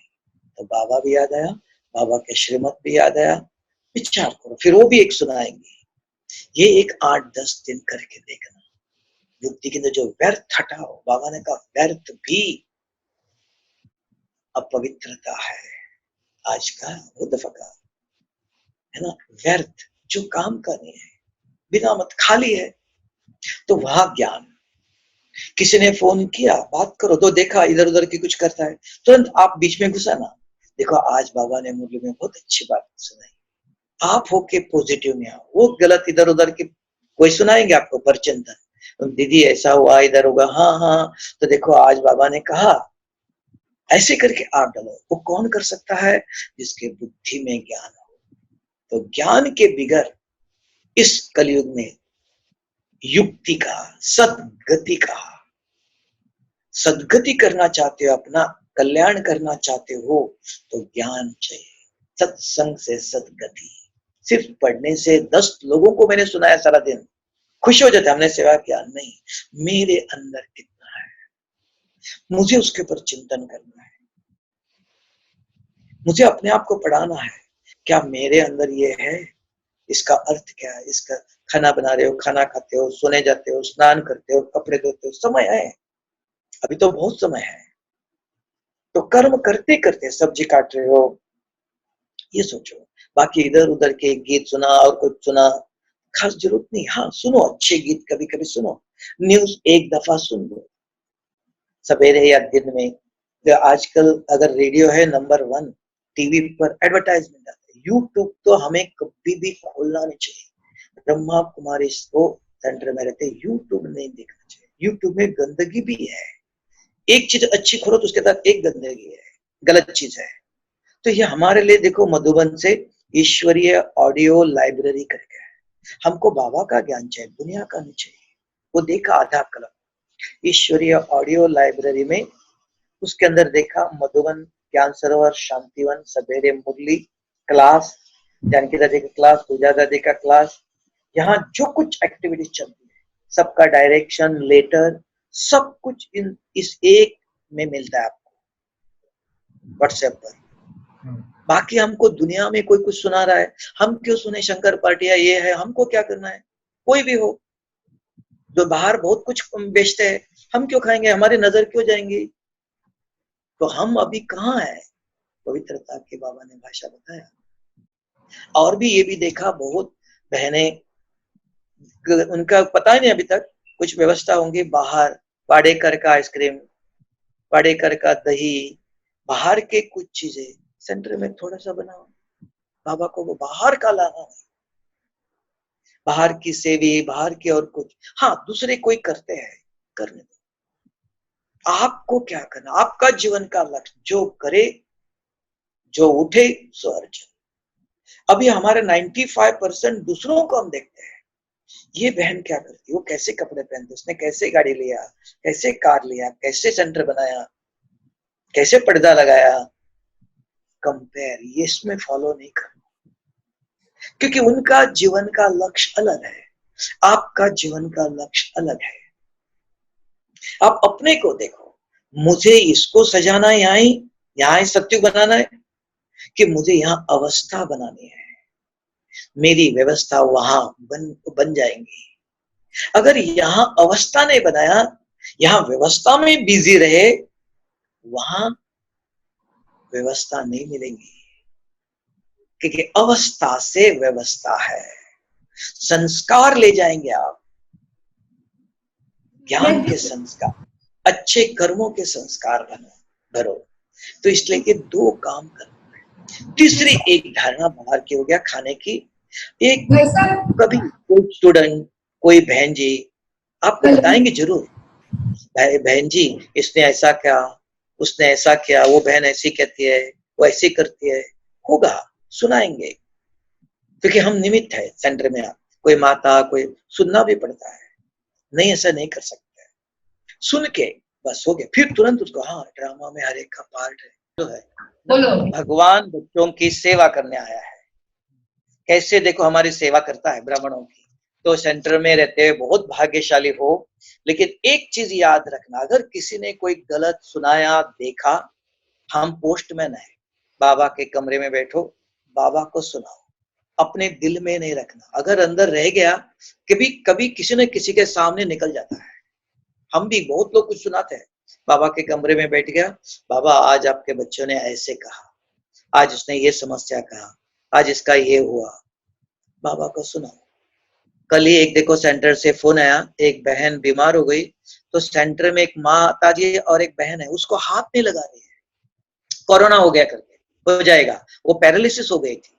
तो बाबा भी याद आया, बाबा के श्रीमत भी याद आया, विचार करो, फिर वो भी एक सुनाएंगे। ये एक 8-10 दिन करके देखना। बुद्धि के अंदर जो व्यर्थ हटाओ, बाबा ने कहा व्यर्थ भी अपवित्रता है आज का वो दफा का, है ना, व्यर्थ जो काम करनी है बिना मत खाली है। तो वहां ज्ञान, किसी ने फोन किया बात करो तो देखा इधर उधर की कुछ करता है, तुरंत आप बीच में घुसा ना, देखो आज बाबा ने मुरली में बहुत अच्छी बात सुनाई, आप होके पॉजिटिव में आओ, वो गलत इधर उधर की कोई सुनाएंगे आपको परचिंतन, दीदी ऐसा हुआ इधर होगा, हाँ हाँ तो देखो आज बाबा ने कहा, ऐसे करके आप डालो। वो कौन कर सकता है? जिसके बुद्धि में ज्ञान हो। तो ज्ञान के बिगर इस कलयुग में युक्ति का, सदगति का, सदगति करना चाहते हो, अपना कल्याण करना चाहते हो तो ज्ञान चाहिए। सत्संग से सदगति। सिर्फ पढ़ने से 10 लोगों को मैंने सुनाया सारा दिन, खुश हो जाते हमने सेवा किया, नहीं, मेरे अंदर कितना है मुझे उसके ऊपर चिंतन करना है। मुझे अपने आप को पढ़ाना है, क्या मेरे अंदर ये है, इसका अर्थ क्या है। इसका खाना बना रहे हो, खाना खाते हो, सोने जाते हो, स्नान करते हो, कपड़े धोते हो, समय है, अभी तो बहुत समय है। तो कर्म करते करते सब्जी काट रहे हो ये सोचो, बाकी इधर उधर के गीत सुना और कुछ सुना खास जरूरत नहीं। हाँ सुनो अच्छे गीत, कभी कभी सुनो, न्यूज एक दफा सुन लो सवेरे या दिन में। आजकल अगर रेडियो है नंबर 1, टीवी पर एडवर्टाइजमेंट आते हैं, यूट्यूब तो हमें कभी भी खोलना नहीं चाहिए। ब्रह्मा कुमारी को सेंटर में रहते, यूट्यूब नहीं देखना चाहिए, यूट्यूब में गंदगी भी है। एक चीज अच्छी खोलो तो उसके साथ एक गंदगी है, गलत चीज है। तो ये हमारे लिए देखो मधुबन से ईश्वरीय ऑडियो लाइब्रेरी करके है, हमको बाबा का ज्ञान चाहिए, दुनिया का नहीं चाहिए। वो देखा आधा कलम ईश्वरीय ऑडियो लाइब्रेरी में, उसके अंदर देखा मधुबन ज्ञान सरोवर शांतिवन सवेरे मुरली क्लास, जानकी दादी का क्लास, पूजा दादी का क्लास, यहाँ जो कुछ एक्टिविटी चलती है सबका डायरेक्शन लेटर सब कुछ इस एक में मिलता है आपको व्हाट्सएप पर। बाकी हमको दुनिया में कोई कुछ सुना रहा है, हम क्यों सुने, शंकर पार्टिया ये है, हमको क्या करना है। कोई भी हो जो बाहर बहुत कुछ बेचते हैं, हम क्यों खाएंगे, हमारी नजर क्यों जाएंगी। तो हम अभी कहाँ है, पवित्रता के बाबा ने भाषा बताया। और भी ये भी देखा बहुत बहनें, उनका पता ही नहीं अभी तक, कुछ व्यवस्था होंगी बाहर, पाडेकर का आइसक्रीम, पाडेकर का दही, बाहर के कुछ चीजें सेंटर में थोड़ा सा बनाओ, बाबा को वो बाहर का लाना नहीं, बाहर की सेवी, बाहर की और कुछ, हाँ दूसरे कोई करते हैं करने दो, आपको क्या करना, आपका जीवन का लक्ष्य, जो करे जो उठे सो अर्जन। अभी हमारे 95% दूसरों को हम देखते हैं, ये बहन क्या करती, वो कैसे कपड़े पहनती, उसने कैसे गाड़ी लिया, कैसे कार लिया, कैसे सेंटर बनाया, कैसे पर्दा लगाया, कंपेयर ये इसमें फॉलो नहीं करना, क्योंकि उनका जीवन का लक्ष्य अलग है, आपका जीवन का लक्ष्य अलग है। आप अपने को देखो, मुझे इसको सजाना है, यहाँ सत्युग बनाना है, कि मुझे यहाँ अवस्था बनानी है, मेरी व्यवस्था वहां बन जाएंगी। अगर यहाँ अवस्था नहीं बनाया, यहाँ व्यवस्था में बिजी रहे, वहां व्यवस्था नहीं मिलेगी, क्योंकि अवस्था से व्यवस्था है। संस्कार ले जाएंगे आप, ज्ञान के संस्कार, अच्छे कर्मों के संस्कार भरो। तो इसलिए कि 2 काम करना है। तीसरी एक धारणा बाहर की हो गया खाने की, एक कभी कोई स्टूडेंट, कोई बहन जी आपको बताएंगे जरूर, बहन जी इसने ऐसा किया, उसने ऐसा किया, वो बहन ऐसी कहती है, वो ऐसी करती है, होगा सुनाएंगे, क्योंकि हम निमित्त है सेंटर में। आप कोई माता कोई सुनना भी पड़ता है, नहीं ऐसा नहीं कर सकते, सुन के बस हो गया, फिर तुरंत उसको, हाँ ड्रामा में हर एक का पार्ट है, जो है बोलो भगवान बच्चों की सेवा करने आया है। कैसे देखो हमारी सेवा करता है ब्राह्मणों की, तो सेंटर में रहते हुए बहुत भाग्यशाली हो। लेकिन एक चीज याद रखना, अगर किसी ने कोई गलत सुनाया देखा, हम पोस्टमैन है, बाबा के कमरे में बैठो, बाबा को सुनाओ, अपने दिल में नहीं रखना। अगर अंदर रह गया, कभी कभी किसी न किसी के सामने निकल जाता है। हम भी बहुत लोग कुछ सुनाते हैं, बाबा के कमरे में बैठ गया, बाबा आज आपके बच्चों ने ऐसे कहा, आज उसने ये समस्या कहा, आज इसका ये हुआ। बाबा को सुनाओ। कल ही एक देखो सेंटर से फोन आया, एक बहन बीमार हो गई, तो सेंटर में एक माता जी और एक बहन है, उसको हाथ नहीं लगा रही है, कोरोना हो गया करके, हो जाएगा, वो पैरालिसिस हो गई थी।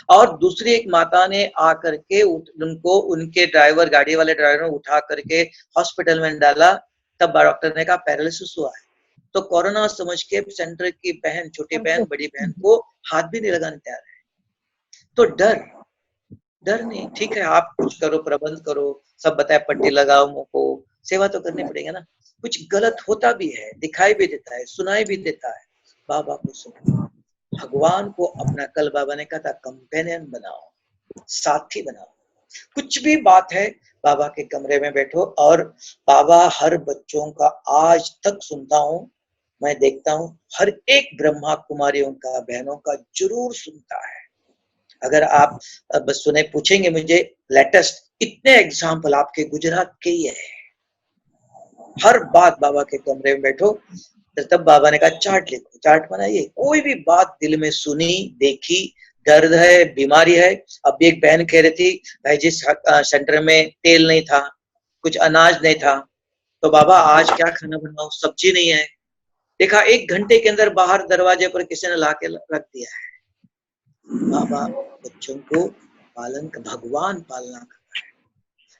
और दूसरी एक माता ने आकर के उनको उनके ड्राइवर, गाड़ी वाले ड्राइवर ने उठा करके हॉस्पिटल में डाला, तब डॉक्टर ने कहा पैरालिसिस हुआ है। तो कोरोना समझ के सेंटर की बहन, छोटी बहन, बड़ी बहन को हाथ भी नहीं लगाने तैयार है। तो डर नहीं, ठीक है आप कुछ करो, प्रबंध करो, सब बताए, पट्टी लगाओ मुंह को, सेवा तो करनी पड़ेगा ना। कुछ गलत होता भी है, दिखाई भी देता है, सुनाई भी देता है, बाबा को सुनो। भगवान को अपना, कल बाबा ने कहा था कंपेनियन बनाओ, साथी बनाओ। कुछ भी बात है, बाबा के कमरे में बैठो। और बाबा हर बच्चों का आज तक सुनता हूँ, मैं देखता हूँ, हर एक ब्रह्मा कुमारियों का, बहनों का जरूर सुनता है। अगर आप बस सुने, पूछेंगे मुझे लेटेस्ट इतने एग्जाम्पल आपके गुजरात के ही है। हर बात बाबा के कमरे में बैठो, तब बाबा ने कहा चार्ट लिखो, चार्ट बनाइए, कोई भी बात दिल में सुनी, देखी, दर्द है, बीमारी है। अब एक बहन कह रही थी, भाई जी सेंटर में तेल नहीं था, कुछ अनाज नहीं था, तो बाबा आज क्या खाना बनाओ, सब्जी नहीं है। देखा 1 घंटे के अंदर बाहर दरवाजे पर किसी ने ला के रख दिया है। बाबा बच्चों को पालन का, भगवान पालना करता है,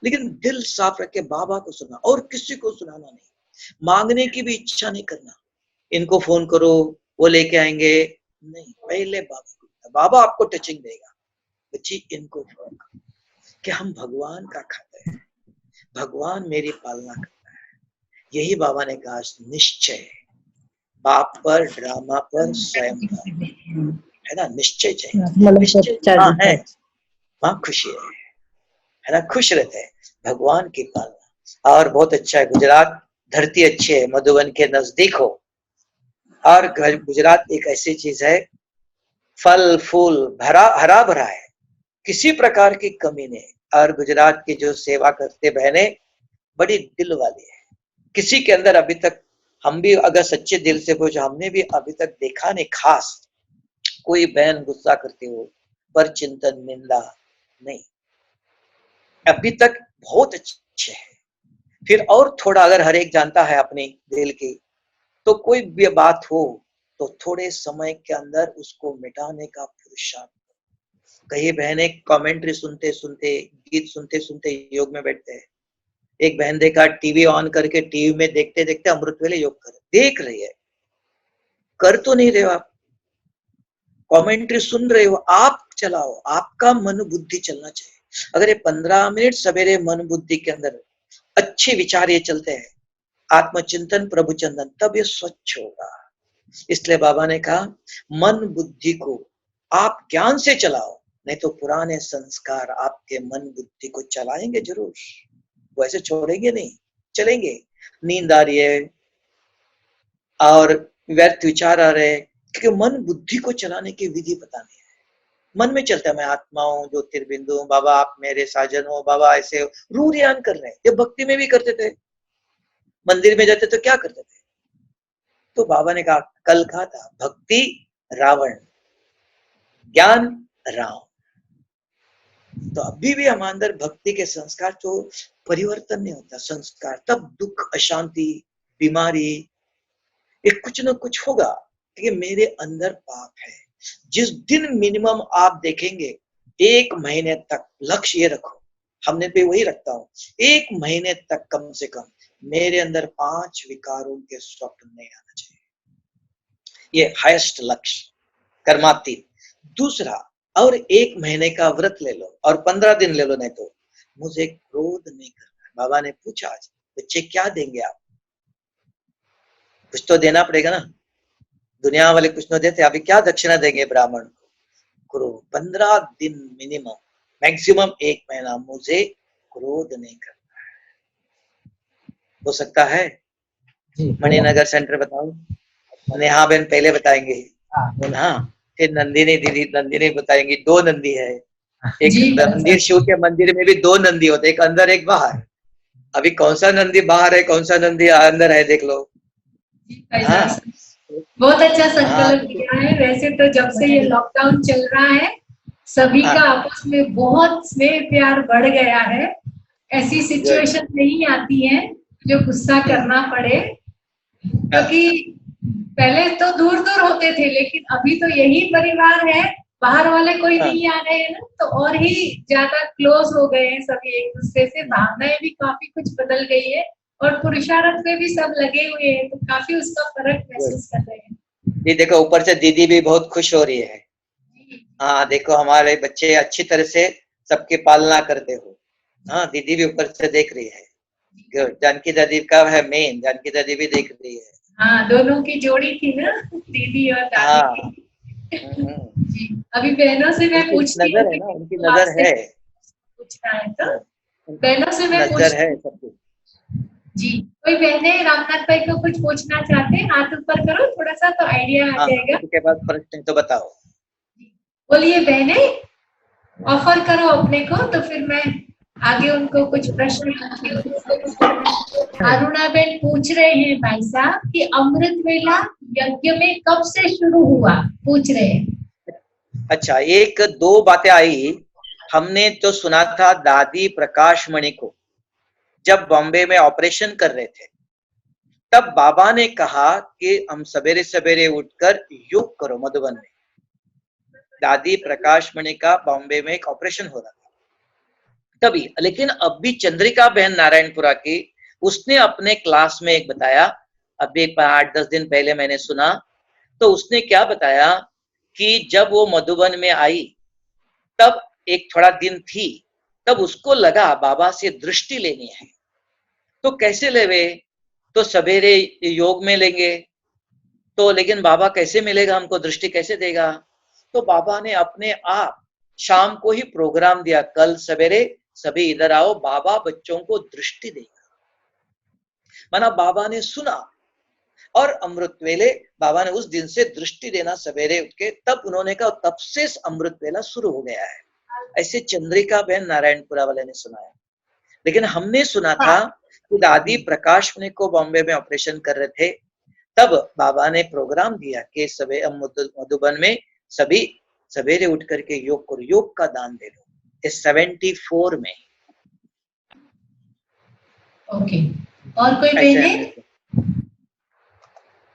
लेकिन दिल साफ रख के बाबा को सुना, और किसी को सुनाना नहीं, मांगने की भी इच्छा नहीं करना, इनको फोन करो वो लेके आएंगे, नहीं, पहले बाबा को, बाबा आपको टचिंग देगा। बच्ची इनको फोन करो कि हम भगवान का खाते हैं, भगवान मेरी पालना करता है। यही बाबा ने कहा, निश्चय, बाप पर, ड्रामा पर, स्वयं पर, है ना, निश्चय चाहिए। निश्चय जहाँ है वहां खुशी है ना, खुश रहते हैं, भगवान की पालना। और बहुत अच्छा है गुजरात, धरती अच्छी है, मधुबन के नजदीक हो, और गुजरात एक ऐसी चीज है, फल फूल भरा, हरा भरा है, किसी प्रकार की कमी नहीं। और गुजरात की जो सेवा करते बहने बड़ी दिल वाली है, किसी के अंदर अभी तक, हम भी अगर सच्चे दिल से पूछो, हमने भी अभी तक देखा नहीं खास कोई बहन गुस्सा करती हो, पर चिंतन निंदा नहीं, अभी तक बहुत अच्छे है। फिर और थोड़ा अगर हर एक जानता है अपनी दिल की, तो कोई भी बात हो तो थोड़े समय के अंदर उसको मिटाने का पुरुषार्थ। कई बहनें कमेंट्री सुनते सुनते, गीत सुनते सुनते योग में बैठते हैं। एक बहन देखा टीवी ऑन करके, टीवी में देखते देखते अमृत वेले योग कर देख रही है, कर तो नहीं रहे हो आप, कमेंट्री सुन रहे हो, आप चलाओ, आपका मन बुद्धि चलना चाहिए। अगर ये 15 मिनट सवेरे मन बुद्धि के अंदर अच्छे विचार ये चलते हैं, आत्मचिंतन, प्रभु चंदन, तब ये स्वच्छ होगा। इसलिए बाबा ने कहा मन बुद्धि को आप ज्ञान से चलाओ, नहीं तो पुराने संस्कार आपके मन बुद्धि को चलाएंगे जरूर, वो ऐसे छोड़ेंगे नहीं, चलेंगे। नींद आ रही है और व्यर्थ विचार आ रहे हैं, क्योंकि मन बुद्धि को चलाने की विधि पता नहीं है। मन में चलता है मैं आत्मा हूँ, ज्योतिर्बिंदु हूँ, बाबा आप मेरे साजन हो, बाबा ऐसे रूरियान कर रहे हैं। ये भक्ति में भी करते थे, मंदिर में जाते तो क्या करते थे। तो बाबा ने कहा, कल कहा था, भक्ति रावण, ज्ञान राम। तो अभी भी हमारे अंदर भक्ति के संस्कार तो परिवर्तन नहीं होता, संस्कार, तब दुख, अशांति, बीमारी, ये कुछ ना कुछ होगा, क्योंकि मेरे अंदर पाप है। जिस दिन मिनिमम आप देखेंगे 1 महीने तक, लक्ष्य ये रखो, हमने भी वही रखता हूँ, 1 महीने तक कम से कम मेरे अंदर 5 विकारों के स्वप्न नहीं आना चाहिए। ये हाईएस्ट लक्ष्य, कर्मातीत। दूसरा, और 1 महीने का व्रत ले लो और 15 दिन ले लो, नहीं तो मुझे क्रोध नहीं करना। बाबा ने पूछा, आज बच्चे क्या देंगे आप, कुछ तो देना पड़ेगा ना, दुनिया वाले कुछ नहीं देते, अभी क्या दक्षिणा देंगे ब्राह्मण को। क्रोध 15 दिन मिनिमम, मैक्सिमम 1 महीना, मुझे क्रोध नहीं करना है। हो सकता है मणिनगर सेंटर बताओ, नेहा बहन पहले बताएंगे, हाँ, फिर नंदिनी दीदी, नंदिनी बताएंगी। 2 नंदी है, एक मंदिर, शिव के मंदिर में भी 2 नंदी होते, एक अंदर एक बाहर। अभी कौन सा नंदी बाहर है, कौन सा नंदी अंदर है, देख लो। हाँ बहुत अच्छा हाँ संकल्प लिया है। वैसे तो जब से ये लॉकडाउन चल रहा है, सभी का हाँ, आपस में बहुत स्नेह प्यार बढ़ गया है। ऐसी गुड। सिचुएशन नहीं आती है जो गुस्सा करना पड़े, हाँ क्योंकि पहले तो दूर दूर होते थे, लेकिन अभी तो यही परिवार है, बाहर वाले कोई हाँ, नहीं आ रहे हैं ना, तो और ही ज्यादा क्लोज हो गए हैं सभी एक दूसरे से। भावनाएं भी काफी कुछ बदल गई है और पुरुषार्थ में भी सब लगे हुए हैं, तो काफी उसका फर्क गुड। महसूस कर रहे हैं। ये देखो ऊपर से दीदी भी बहुत खुश हो रही है। हाँ देखो हमारे बच्चे अच्छी तरह से सबकी पालना करते हो। हाँ दीदी भी ऊपर से देख रही है। गुड। जानकी दादी का है मेन, जानकी दादी भी देख रही है। हाँ, दोनों की जोड़ी थी ना, दीदी और दादी हाँ की। हम्म। जी, अभी बहनों से मैं उनकी पूछती हूँ नजर है कि ना, उनकी किसी को नजर आपसे है। पूछना है तो। हाँ, बहनों से मैं नजर पूछती है हूँ। सब कुछ। जी, कोई बहने रामनाथ भाई को कुछ पूछना चाहते हैं? हाथ ऊपर करो, थोड़ा सा तो आइडिया आ हाँ जाएगा। किसी के पास प्रश्न है तो बताओ। बोलिए बहने, ऑफर करो अपने को, तो फिर मैं आगे उनको कुछ प्रश्न पूछती हूँ। अरुणा बेन पूछ रहे हैं भाई साहब कि अमृत वेला यज्ञ में कब से शुरू हुआ, पूछ रहे हैं। अच्छा, एक दो बातें आई। हमने तो सुना था दादी प्रकाश मणि को जब बॉम्बे में ऑपरेशन कर रहे थे, तब बाबा ने कहा कि हम सवेरे सवेरे उठकर योग करो मधुबन में। दादी प्रकाश मणि का बॉम्बे में एक ऑपरेशन हो रहा था तभी। लेकिन अब भी चंद्रिका बहन नारायणपुरा की, उसने अपने क्लास में एक बताया, अभी 8-10 दिन पहले मैंने सुना, तो उसने क्या बताया कि जब वो मधुबन में आई तब एक थोड़ा दिन थी, तब उसको लगा बाबा से दृष्टि लेनी है। तो कैसे लेवे? तो सवेरे योग में लेंगे, तो लेकिन बाबा कैसे मिलेगा हमको, दृष्टि कैसे देगा? तो बाबा ने अपने आप शाम को ही प्रोग्राम दिया, कल सवेरे सभी इधर आओ, बाबा बच्चों को दृष्टि देगा। माना बाबा ने सुना और अमृत वेले बाबा ने उस दिन से दृष्टि देना सवेरे उठ के, तब उन्होंने कहा, तब से अमृत वेला शुरू हो गया है। ऐसे चंद्रिका बहन नारायणपुरा वाले ने सुनाया। लेकिन हमने सुना था कि दादी प्रकाश मणि को बॉम्बे में ऑपरेशन कर रहे थे, तब बाबा ने प्रोग्राम दिया कि मधुबन में सभी सवेरे उठ करके योग करो, योग का दान दे दो। 74 में। ओके, और कोई ऐसे बहने? हमने।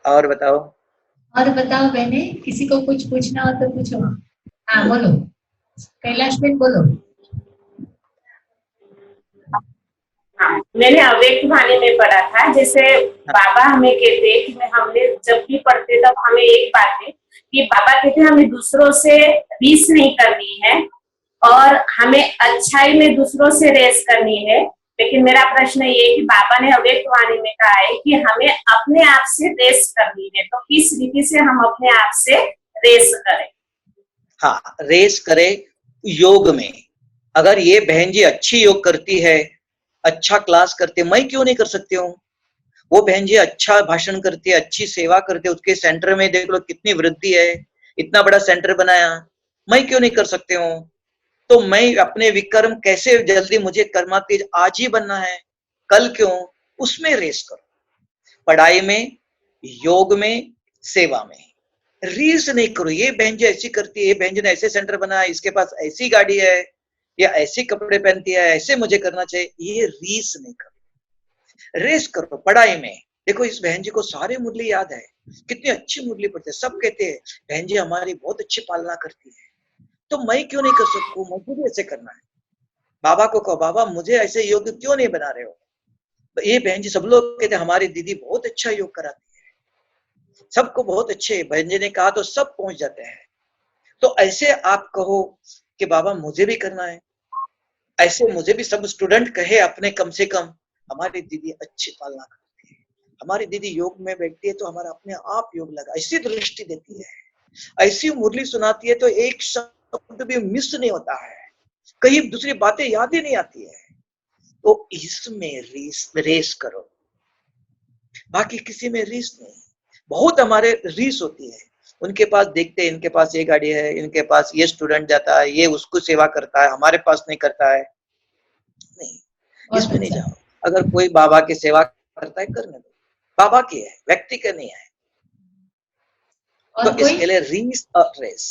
और बताओ। और बताओ बहने, किसी को कुछ पूछना हो तो पूछो। हाँ बोलो, कैलाश बेन बोलो। हाँ, मैंने अव्यक्त वाणी में पढ़ा था, जैसे बाबा हमें कहते कि हमने जब भी पढ़ते तब हमें एक बात है कि बाबा कहते हमें दूसरों से रीस नहीं करनी है और हमें अच्छाई में दूसरों से रेस करनी है। लेकिन मेरा प्रश्न ये है कि बाबा ने अव्यक्त वाणी में कहा है कि हमें अपने आप से रेस करनी है, तो किस रीति से हम अपने आप से रेस करें? हाँ, रेस करे योग में। अगर ये बहन जी अच्छी योग करती है, अच्छा क्लास करती है, मैं क्यों नहीं कर सकती हूँ? वो बहन जी अच्छा भाषण करती है, अच्छी सेवा करती है, उसके सेंटर में देख लो कितनी वृद्धि है, इतना बड़ा सेंटर बनाया, मैं क्यों नहीं कर सकती हूँ? तो मैं अपने विक्रम कैसे जल्दी, मुझे कर्मा तेज आज ही बनना है, कल क्यों? उसमें रेस करो, पढ़ाई में, योग में, सेवा में। रीस नहीं करो, ये बहन जी ऐसी करती है, ये बहन जी ने ऐसे सेंटर बनाया, इसके पास ऐसी गाड़ी है, या ऐसे कपड़े पहनती है, ऐसे मुझे करना चाहिए, ये रीस नहीं करो। रेस करो पढ़ाई में। देखो इस बहन जी को सारे मुरली याद है, कितनी अच्छी मुरली पढ़ते हैं, सब कहते हैं बहन जी हमारी बहुत अच्छी पालना करती है, तो मैं क्यों नहीं कर सकूं, मुझे भी ऐसे करना है। बाबा को कहो, बाबा मुझे ऐसे योग क्यों नहीं बना रहे हो? तो ये बहन जी, सब लोग कहते हैं हमारी दीदी बहुत अच्छा योग कराती है, सबको बहुत अच्छे, बहन जी ने कहा तो सब पहुंच जाते हैं। तो ऐसे आप कहो कि बाबा मुझे भी करना है, ऐसे मुझे भी सब स्टूडेंट कहे अपने, कम से कम हमारी दीदी अच्छी पालना करती है, हमारी दीदी योग में बैठती है तो हमारा अपने आप योग लगा, ऐसी दृष्टि देती है, ऐसी मुरली सुनाती है तो एक शब्द भी मिस नहीं होता है, कहीं दूसरी बातें याद ही नहीं आती है। तो इसमें रेस करो, बाकी किसी में रीस नहीं। बहुत हमारे रीस होती है, उनके पास देखते हैं, इनके पास ये गाड़ी है, इनके पास ये स्टूडेंट जाता है, ये उसको सेवा करता है, हमारे पास नहीं करता है। नहीं, बहुत इसमें नहीं अच्छा, जाओ। अगर कोई बाबा की सेवा करता है करने दो, बाबा की है, व्यक्ति का नहीं है। तो और कोई इसके लिए रीस और रेस।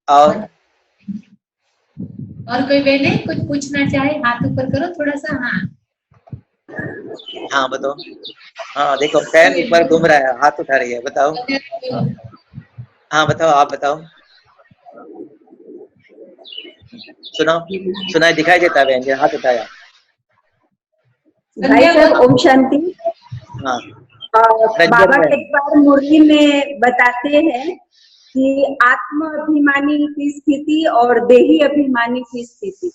और कोई बहने कुछ पूछना चाहे हाथ ऊपर करो थोड़ा सा। हाँ बताओ। हाँ देखो पैन ऊपर घूम रहा है, हाथ उठा रही है, बताओ। हाँ बताओ, आप बताओ। सुनाई दिखाई देता है बहन जी, हाथ उठाया। भाई साहब ओम शांति। हाँ बाबा कई बार मुरली में बताते हैं कि आत्म अभिमानी की स्थिति और देही अभिमानी की स्थिति,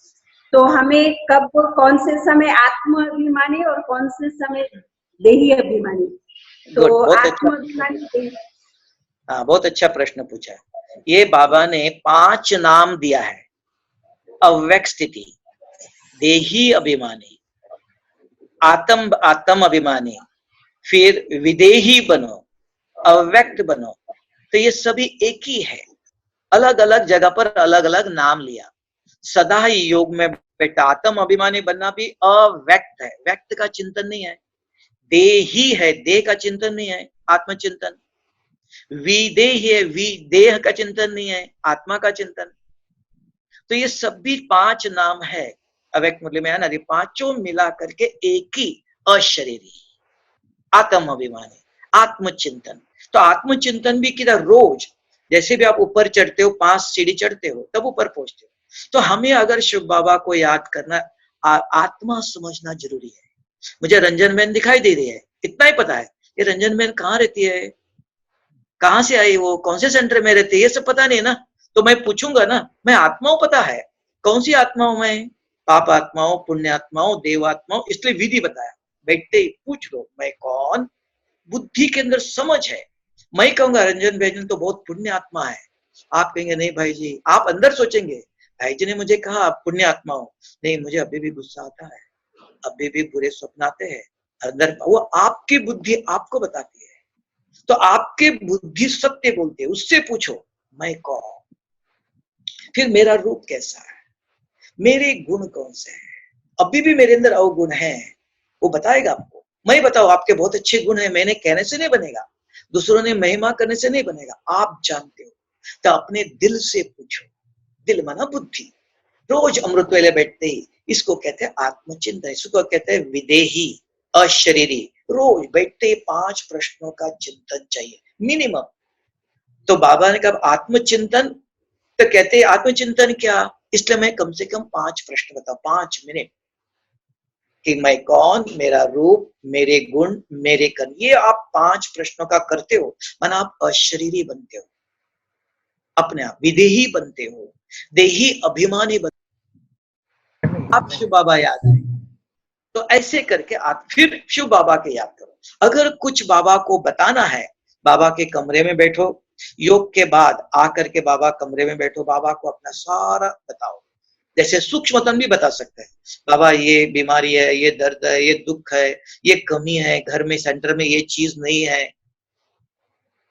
तो हमें कब कौन से समय आत्म अभिमानी और कौन से समय देही अभिमानी? तो आत्म अभिमानी। हाँ बहुत अच्छा प्रश्न पूछा है। ये बाबा ने 5 नाम दिया है। अव्यक्त स्थिति, देही अभिमानी, आत्म अभिमानी, फिर विदेही बनो, अव्यक्त बनो। तो ये सभी एक ही है, अलग अलग जगह पर अलग अलग नाम लिया। सदा ही योग में बेटा आत्म अभिमानी बनना भी अव्यक्त है, व्यक्त का चिंतन नहीं है। देही है, देह का चिंतन नहीं है, आत्मचिंतन। विदेही है, विदेह का चिंतन नहीं है, आत्मा का चिंतन। तो ये सभी 5 नाम है अव्यक्त मुरली में, है ना। पांचों मिला करके एक ही अशरीरी आत्म अभिमानी आत्मचिंतन। तो आत्मचिंतन भी किधर? रोज जैसे भी आप ऊपर चढ़ते हो, 5 सीढ़ी चढ़ते हो तब ऊपर पहुंचते हो। तो हमें अगर शिव बाबा को याद करना, आत्मा समझना जरूरी है। मुझे रंजन बहन दिखाई दे रही है, इतना ही पता है। ये रंजन बहन कहाँ रहती है, कहाँ से आई, वो कौन से सेंटर में रहती है, ये सब पता नहीं है ना। तो मैं पूछूंगा ना, मैं आत्माओं पता है, कौन सी आत्माओं में, पाप आत्माओं, पुण्य आत्माओं, देवात्माओं, इसलिए विधि बताया। बैठते ही पूछ लो मैं कौन, बुद्धि के अंदर समझ है। मैं कहूंगा रंजन भाई तो बहुत पुण्य आत्मा है, आप कहेंगे नहीं भाई जी, आप अंदर सोचेंगे भाई जी ने मुझे कहा आप पुण्य आत्मा हो। नहीं, मुझे अभी भी गुस्सा आता है, अभी भी बुरे स्वप्न आते हैं अंदर। वो आपकी बुद्धि आपको बताती है। तो आपके बुद्धि सत्य बोलते है, उससे पूछो मैं कौन, फिर मेरा रूप कैसा है, मेरे गुण कौन से हैं, अभी भी मेरे अंदर अवगुण है, वो बताएगा आपको। मैं बताओ आपके बहुत अच्छे गुण है, मैंने कहने से नहीं बनेगा, दूसरों ने महिमा करने से नहीं बनेगा, आप जानते हो। तो अपने दिल से पूछो, दिल माना बुद्धि। रोज अमृत वेले बैठते ही, इसको कहते हैं आत्मचिंतन, इसको कहते हैं विदेही अशरीरी। रोज बैठते 5 प्रश्नों का चिंतन चाहिए मिनिमम। तो बाबा ने कहा आत्मचिंतन, तो कहते हैं आत्मचिंतन क्या, इसलिए मैं कम से कम 5 प्रश्न बताऊं, 5 मिनट, कि मैं कौन, मेरा रूप, मेरे गुण, मेरे कर्म। ये आप 5 प्रश्नों का करते हो, माना आप अशरीरी बनते हो, अपने आप विदेही बनते हो, देही अभिमानी बनते हो। आप शिव बाबा याद आए तो ऐसे करके आप फिर शिव बाबा के याद करो। अगर कुछ बाबा को बताना है, बाबा के कमरे में बैठो, योग के बाद आकर के बाबा कमरे में बैठो, बाबा को अपना सारा बताओ। जैसे सूक्ष्मतम भी बता सकते हैं, बाबा ये बीमारी है, ये दर्द है, ये दुख है, ये कमी है, घर में सेंटर में ये चीज नहीं है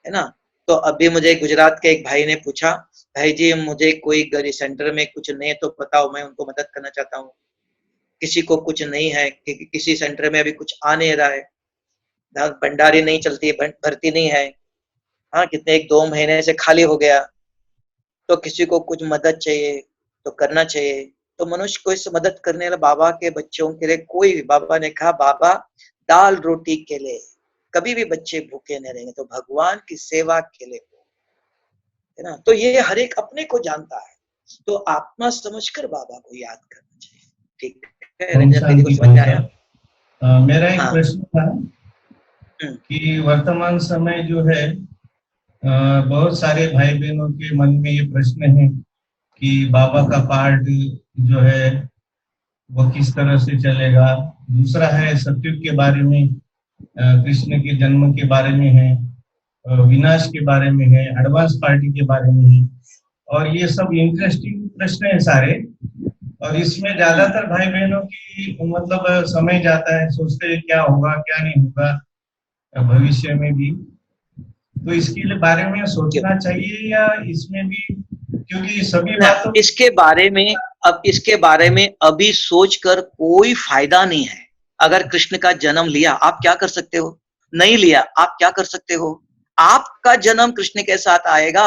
ना। तो अभी मुझे गुजरात के एक भाई ने पूछा, भाई जी मुझे कोई गरीब सेंटर में कुछ नहीं है तो बताओ, मैं उनको मदद करना चाहता हूँ। किसी को कुछ नहीं है, किसी सेंटर में अभी कुछ आ नहीं रहा है, भंडारी नहीं चलती है, भर्ती नहीं है, हाँ कितने 1-2 महीने से खाली हो गया, तो किसी को कुछ मदद चाहिए तो करना चाहिए। तो मनुष्य को इस मदद करने वाला बाबा के बच्चों के लिए कोई भी, बाबा ने कहा बाबा दाल रोटी के लिए कभी भी बच्चे भूखे नहीं रहेंगे, तो भगवान की सेवा के लिए, है ना। तो ये हर एक अपने को जानता है, तो आत्मा समझकर बाबा को याद करना चाहिए। ठीक है रंजन दीदी को समझ में आया? मेरा एक प्रश्न था कि वर्तमान समय जो है बहुत सारे भाई बहनों के मन में ये प्रश्न है कि बाबा का पार्ट जो है वो किस तरह से चलेगा। दूसरा है सत्युग के बारे में, कृष्ण के जन्म के बारे में है, विनाश के बारे में है, एडवांस पार्टी के बारे में है, और ये सब इंटरेस्टिंग प्रश्न है सारे। और इसमें ज्यादातर भाई बहनों की मतलब समय जाता है, सोचते हैं क्या होगा क्या नहीं होगा भविष्य में भी। तो इसके बारे में सोचना चाहिए या इसमें भी, क्योंकि सभी बातों इसके बारे में अभी सोचकर कोई फायदा नहीं है। अगर कृष्ण का जन्म लिया आप क्या कर सकते हो, नहीं लिया आप क्या कर सकते हो? आपका जन्म कृष्ण के साथ आएगा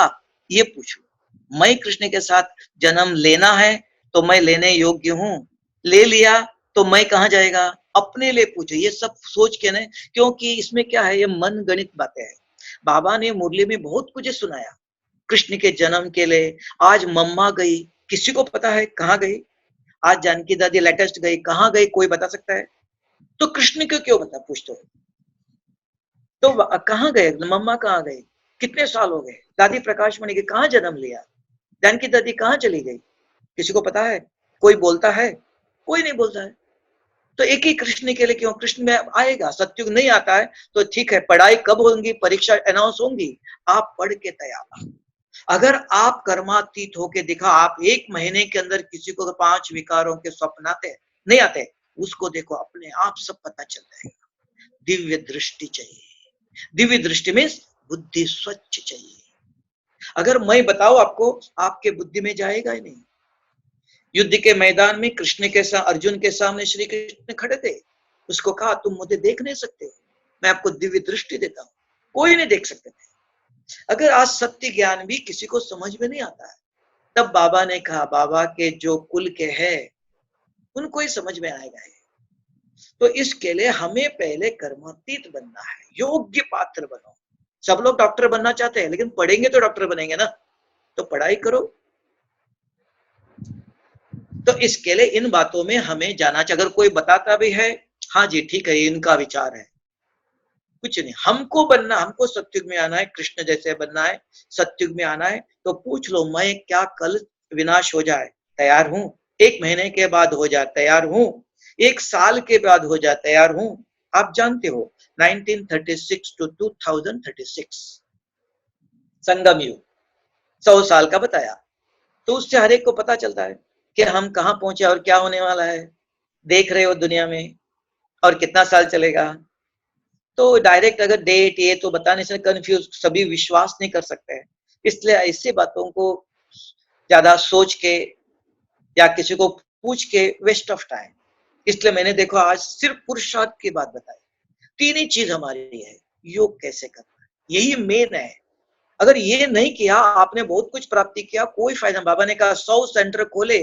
ये पूछो। मैं कृष्ण के साथ जन्म लेना है तो मैं लेने योग्य हूं, ले लिया तो मैं कहां जाएगा? अपने लिए पूछो। ये सब सोच के ना, क्योंकि इसमें क्या है, ये मन गणित बातें हैं। बाबा ने मुरली में बहुत कुछ सुनाया कृष्ण के जन्म के लिए। आज मम्मा गई, किसी को पता है कहाँ गई? आज जानकी दादी लेटेस्ट गई, कहाँ गई कोई बता सकता है? तो कृष्ण को क्यों बता पूछते हो? तो कहाँ गए मम्मा, कहाँ गए? कितने साल हो गए? दादी प्रकाश मणि के कहाँ जन्म लिया? जानकी दादी कहाँ चली गई? किसी को पता है? कोई बोलता है? कोई नहीं बोलता है। तो एक ही कृष्ण के लिए क्यों? कृष्ण में आएगा, सत्युग नहीं आता है तो ठीक है, पढ़ाई कब होंगी, परीक्षा अनाउंस होंगी, आप पढ़ के तैयार। अगर आप कर्मातीत होके दिखा, आप एक महीने के अंदर किसी को 5 विकारों के स्वप्न आते नहीं आते, उसको देखो, अपने आप सब पता चल जाएगा। दिव्य दृष्टि चाहिए। दिव्य दृष्टि में बुद्धि स्वच्छ चाहिए। अगर मैं बताऊं आपको, आपके बुद्धि में जाएगा ही नहीं। युद्ध के मैदान में कृष्ण के साथ अर्जुन के सामने श्री कृष्ण खड़े थे। उसको कहा तुम मुझे देख नहीं सकते, मैं आपको दिव्य दृष्टि देता हूं, कोई नहीं देख सकते थे। अगर आज सत्य ज्ञान भी किसी को समझ में नहीं आता है, तब बाबा ने कहा बाबा के जो कुल के हैं उनको ही समझ में आएगा। तो इसके लिए हमें पहले कर्मातीत बनना है, योग्य पात्र बनो। सब लोग डॉक्टर बनना चाहते हैं, लेकिन पढ़ेंगे तो डॉक्टर बनेंगे ना, तो पढ़ाई करो। तो इसके लिए इन बातों में हमें जाना चाहिए। अगर कोई बताता भी है, हाँ जी ठीक है, इनका विचार है, कुछ नहीं। हमको बनना, हमको सत्युग में आना है, कृष्ण जैसे बनना है, सत्युग में आना है। तो पूछ लो, मैं क्या कल विनाश हो जाए तैयार हूं, 1 महीने के बाद हो जाए तैयार हूं, 1 साल के बाद हो जाए तैयार हूं। आप जानते हो 1936 to 2036 संगम युग 100 साल का बताया। तो उससे हर एक को पता चलता है कि हम कहाँ पहुंचे और क्या होने वाला है। देख रहे हो दुनिया में, और कितना साल चलेगा। तो डायरेक्ट अगर डेट ये तो बताने से कंफ्यूज, सभी विश्वास नहीं कर सकते हैं। इसलिए ऐसी बातों को ज्यादा सोच के या किसी को पूछ के वेस्ट ऑफ टाइम। इसलिए मैंने देखो आज सिर्फ पुरुषार्थ की बात बताई। 3 ही चीज हमारी है, योग कैसे करना, यही मेन है। अगर ये नहीं किया, आपने बहुत कुछ प्राप्ति किया, कोई फायदा। बाबा ने कहा 100 सेंटर खोले,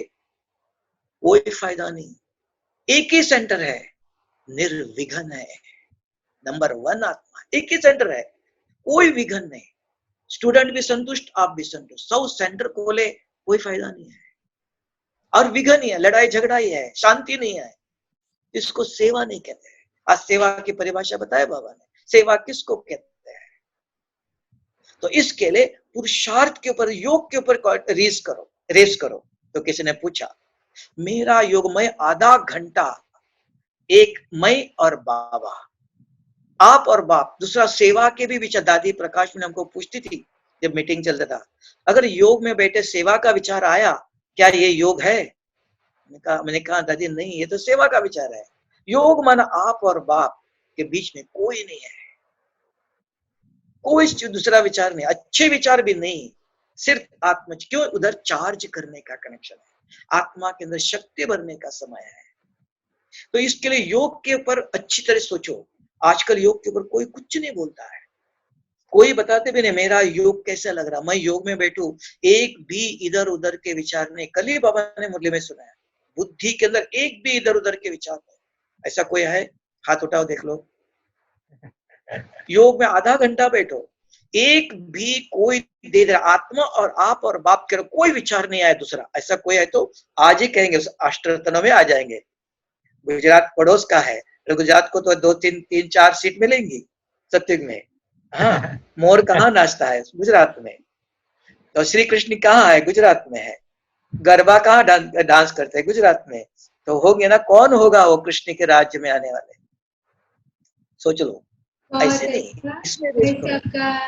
कोई फायदा नहीं। एक ही सेंटर है, निर्विघ्न है, नंबर 1 आत्मा, एक ही सेंटर है, कोई विघ्न नहीं। स्टूडेंट भी संतुष्ट, आप भी संतुष्ट। 100 सेंटर खोले, कोई फायदा नहीं है, और विघ्न ही है, लड़ाई झगड़ा ही है, शांति नहीं है। इसको सेवा नहीं कहते हैं। आज सेवा की परिभाषा बताया बाबा ने, सेवा किसको कहते हैं। तो इसके लिए पुरुषार्थ के ऊपर, योग के ऊपर रेस करो। तो किसी ने पूछा मेरा योग, मैं आधा घंटा, एक मैं और बाबा, आप और बाप, दूसरा सेवा के भी विचार। दादी प्रकाश में हमको पूछती थी जब मीटिंग चलता था, अगर योग में बैठे सेवा का विचार आया, क्या ये योग है? मैंने कहा दादी नहीं, ये तो सेवा का विचार है। योग माना आप और बाप के बीच में कोई नहीं है, कोई दूसरा विचार नहीं, अच्छे विचार भी नहीं, सिर्फ आत्मा। क्यों? उधर चार्ज करने का कनेक्शन है, आत्मा के अंदर शक्ति भरने का समय है। तो इसके लिए योग के ऊपर अच्छी तरह सोचो। आजकल योग के ऊपर कोई कुछ नहीं बोलता है, कोई बताते भी नहीं मेरा योग कैसा लग रहा, मैं योग में बैठू, एक भी इधर उधर के विचार नहीं। कल ही बाबा ने मुरली में सुनाया, बुद्धि के अंदर एक भी इधर उधर के विचार नहीं। ऐसा कोई है? हाथ उठाओ देख लो। योग में आधा घंटा बैठो, एक भी कोई दे आत्मा और आप और बाप के कोई विचार नहीं आया दूसरा। ऐसा कोई है तो आज ही कहेंगे, अष्टरत्नों में आ जाएंगे। गुजरात पड़ोस का है, गुजरात को तो 2-3-4 सीट मिलेंगी सत्युग में। हाँ, मोर कहाँ नाचता है? गुजरात में। तो श्री कृष्ण कहाँ है? गुजरात में है। गरबा कहाँ डांस करते हैं? गुजरात में। तो होंगे ना, कौन होगा वो कृष्ण के राज्य में आने वाले? सोच लो। ऐसे नहीं, आपका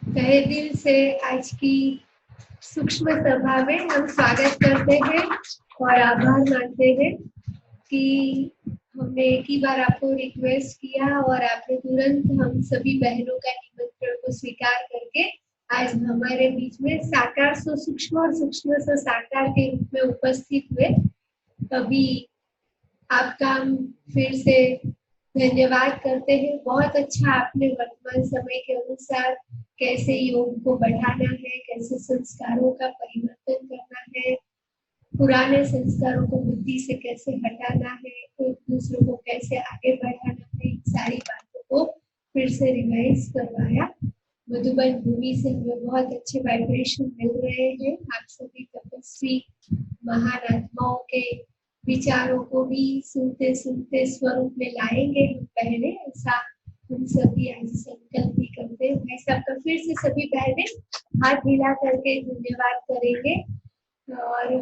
तहे दिल से आज की सूक्ष्म सभा में हम स्वागत करते हैं और आभार मानते हैं कि हमने एक ही बार आपको रिक्वेस्ट किया और आपने तुरंत हम सभी बहनों का निमंत्रण को स्वीकार करके आज हमारे बीच में साकार से सूक्ष्म और सूक्ष्म से साकार के रूप में उपस्थित हुए। कभी आपका हम फिर से धन्यवाद करते हैं। बहुत अच्छा आपने वर्तमान समय के अनुसार कैसे योग को बढ़ाना है, कैसे संस्कारों का परिवर्तन करना है, पुराने संस्कारों को बुद्धि से कैसे हटाना है, एक दूसरे को कैसे आगे बढ़ाना है, इन सारी बातों को फिर से रिवाइज करवाया। मधुबन भूमि से हमें बहुत अच्छे वाइब्रेशन मिल रहे हैं। आप सभी तपस्वी महान आत्माओं के विचारों को भी सुनते सुनते स्वरूप में लाएंगे हम पहले, ऐसा हम सभी आज संकल्प भी करते हैं। भाई साहब का फिर से सभी बहनें हाथ हिला करके धन्यवाद करेंगे और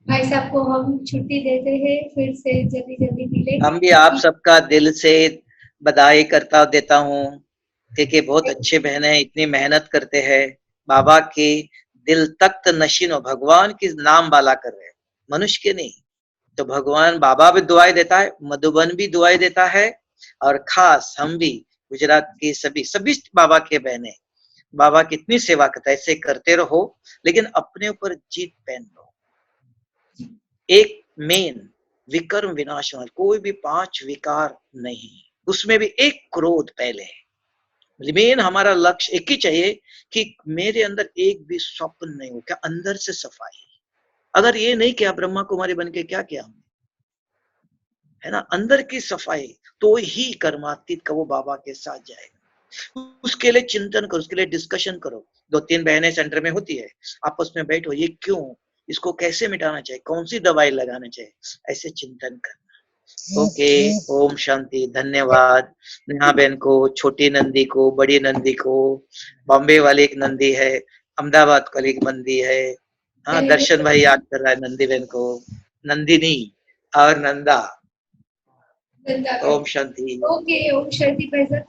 भाई साहब को हम छुट्टी देते हैं, फिर से जल्दी जल्दी मिलेंगे। हम भी आप सबका दिल से बधाई देता हूँ, क्योंकि बहुत अच्छे बहन हैं, इतनी मेहनत करते हैं, बाबा के दिल तख्त नशीनो भगवान की नाम वाला कर रहे हैं, मनुष्य के नहीं। तो भगवान बाबा भी दुआएं देता है, मधुबन भी दुआएं देता है, और खास हम भी गुजरात के सभी बाबा के बहने, बाबा कितनी सेवा करता है, ऐसे करते रहो, लेकिन अपने ऊपर जीत पहन लो। एक मेन विकर्म विनाशवान, कोई भी 5 विकार नहीं, उसमें भी एक क्रोध पहले है। मेन हमारा लक्ष्य एक ही चाहिए कि मेरे अंदर एक भी स्वप्न नहीं हो, क्या अंदर से सफाई। अगर ये नहीं किया, ब्रह्मा कुमारी बन के क्या किया हमने, है ना, अंदर की सफाई, तो ही कर्मातीत का वो बाबा के साथ जाएगा। उसके लिए चिंतन करो, उसके लिए डिस्कशन करो। 2-3 बहनें सेंटर में होती है, आपस में बैठो, ये क्यों, इसको कैसे मिटाना चाहिए, कौन सी दवाई लगाना चाहिए, ऐसे चिंतन करना। ओके, ओम शांति। धन्यवाद नेहा बहन को, छोटी नंदी को, बड़ी नंदी को, बॉम्बे वाली एक नंदी है, अहमदाबाद वाली एक नंदी है, हाँ, दर्शन भाई याद कर रहा है नंदी बहन को, नंदिनी और नंदा। ओम शांति। ओके, ओम शांति भाई साहब।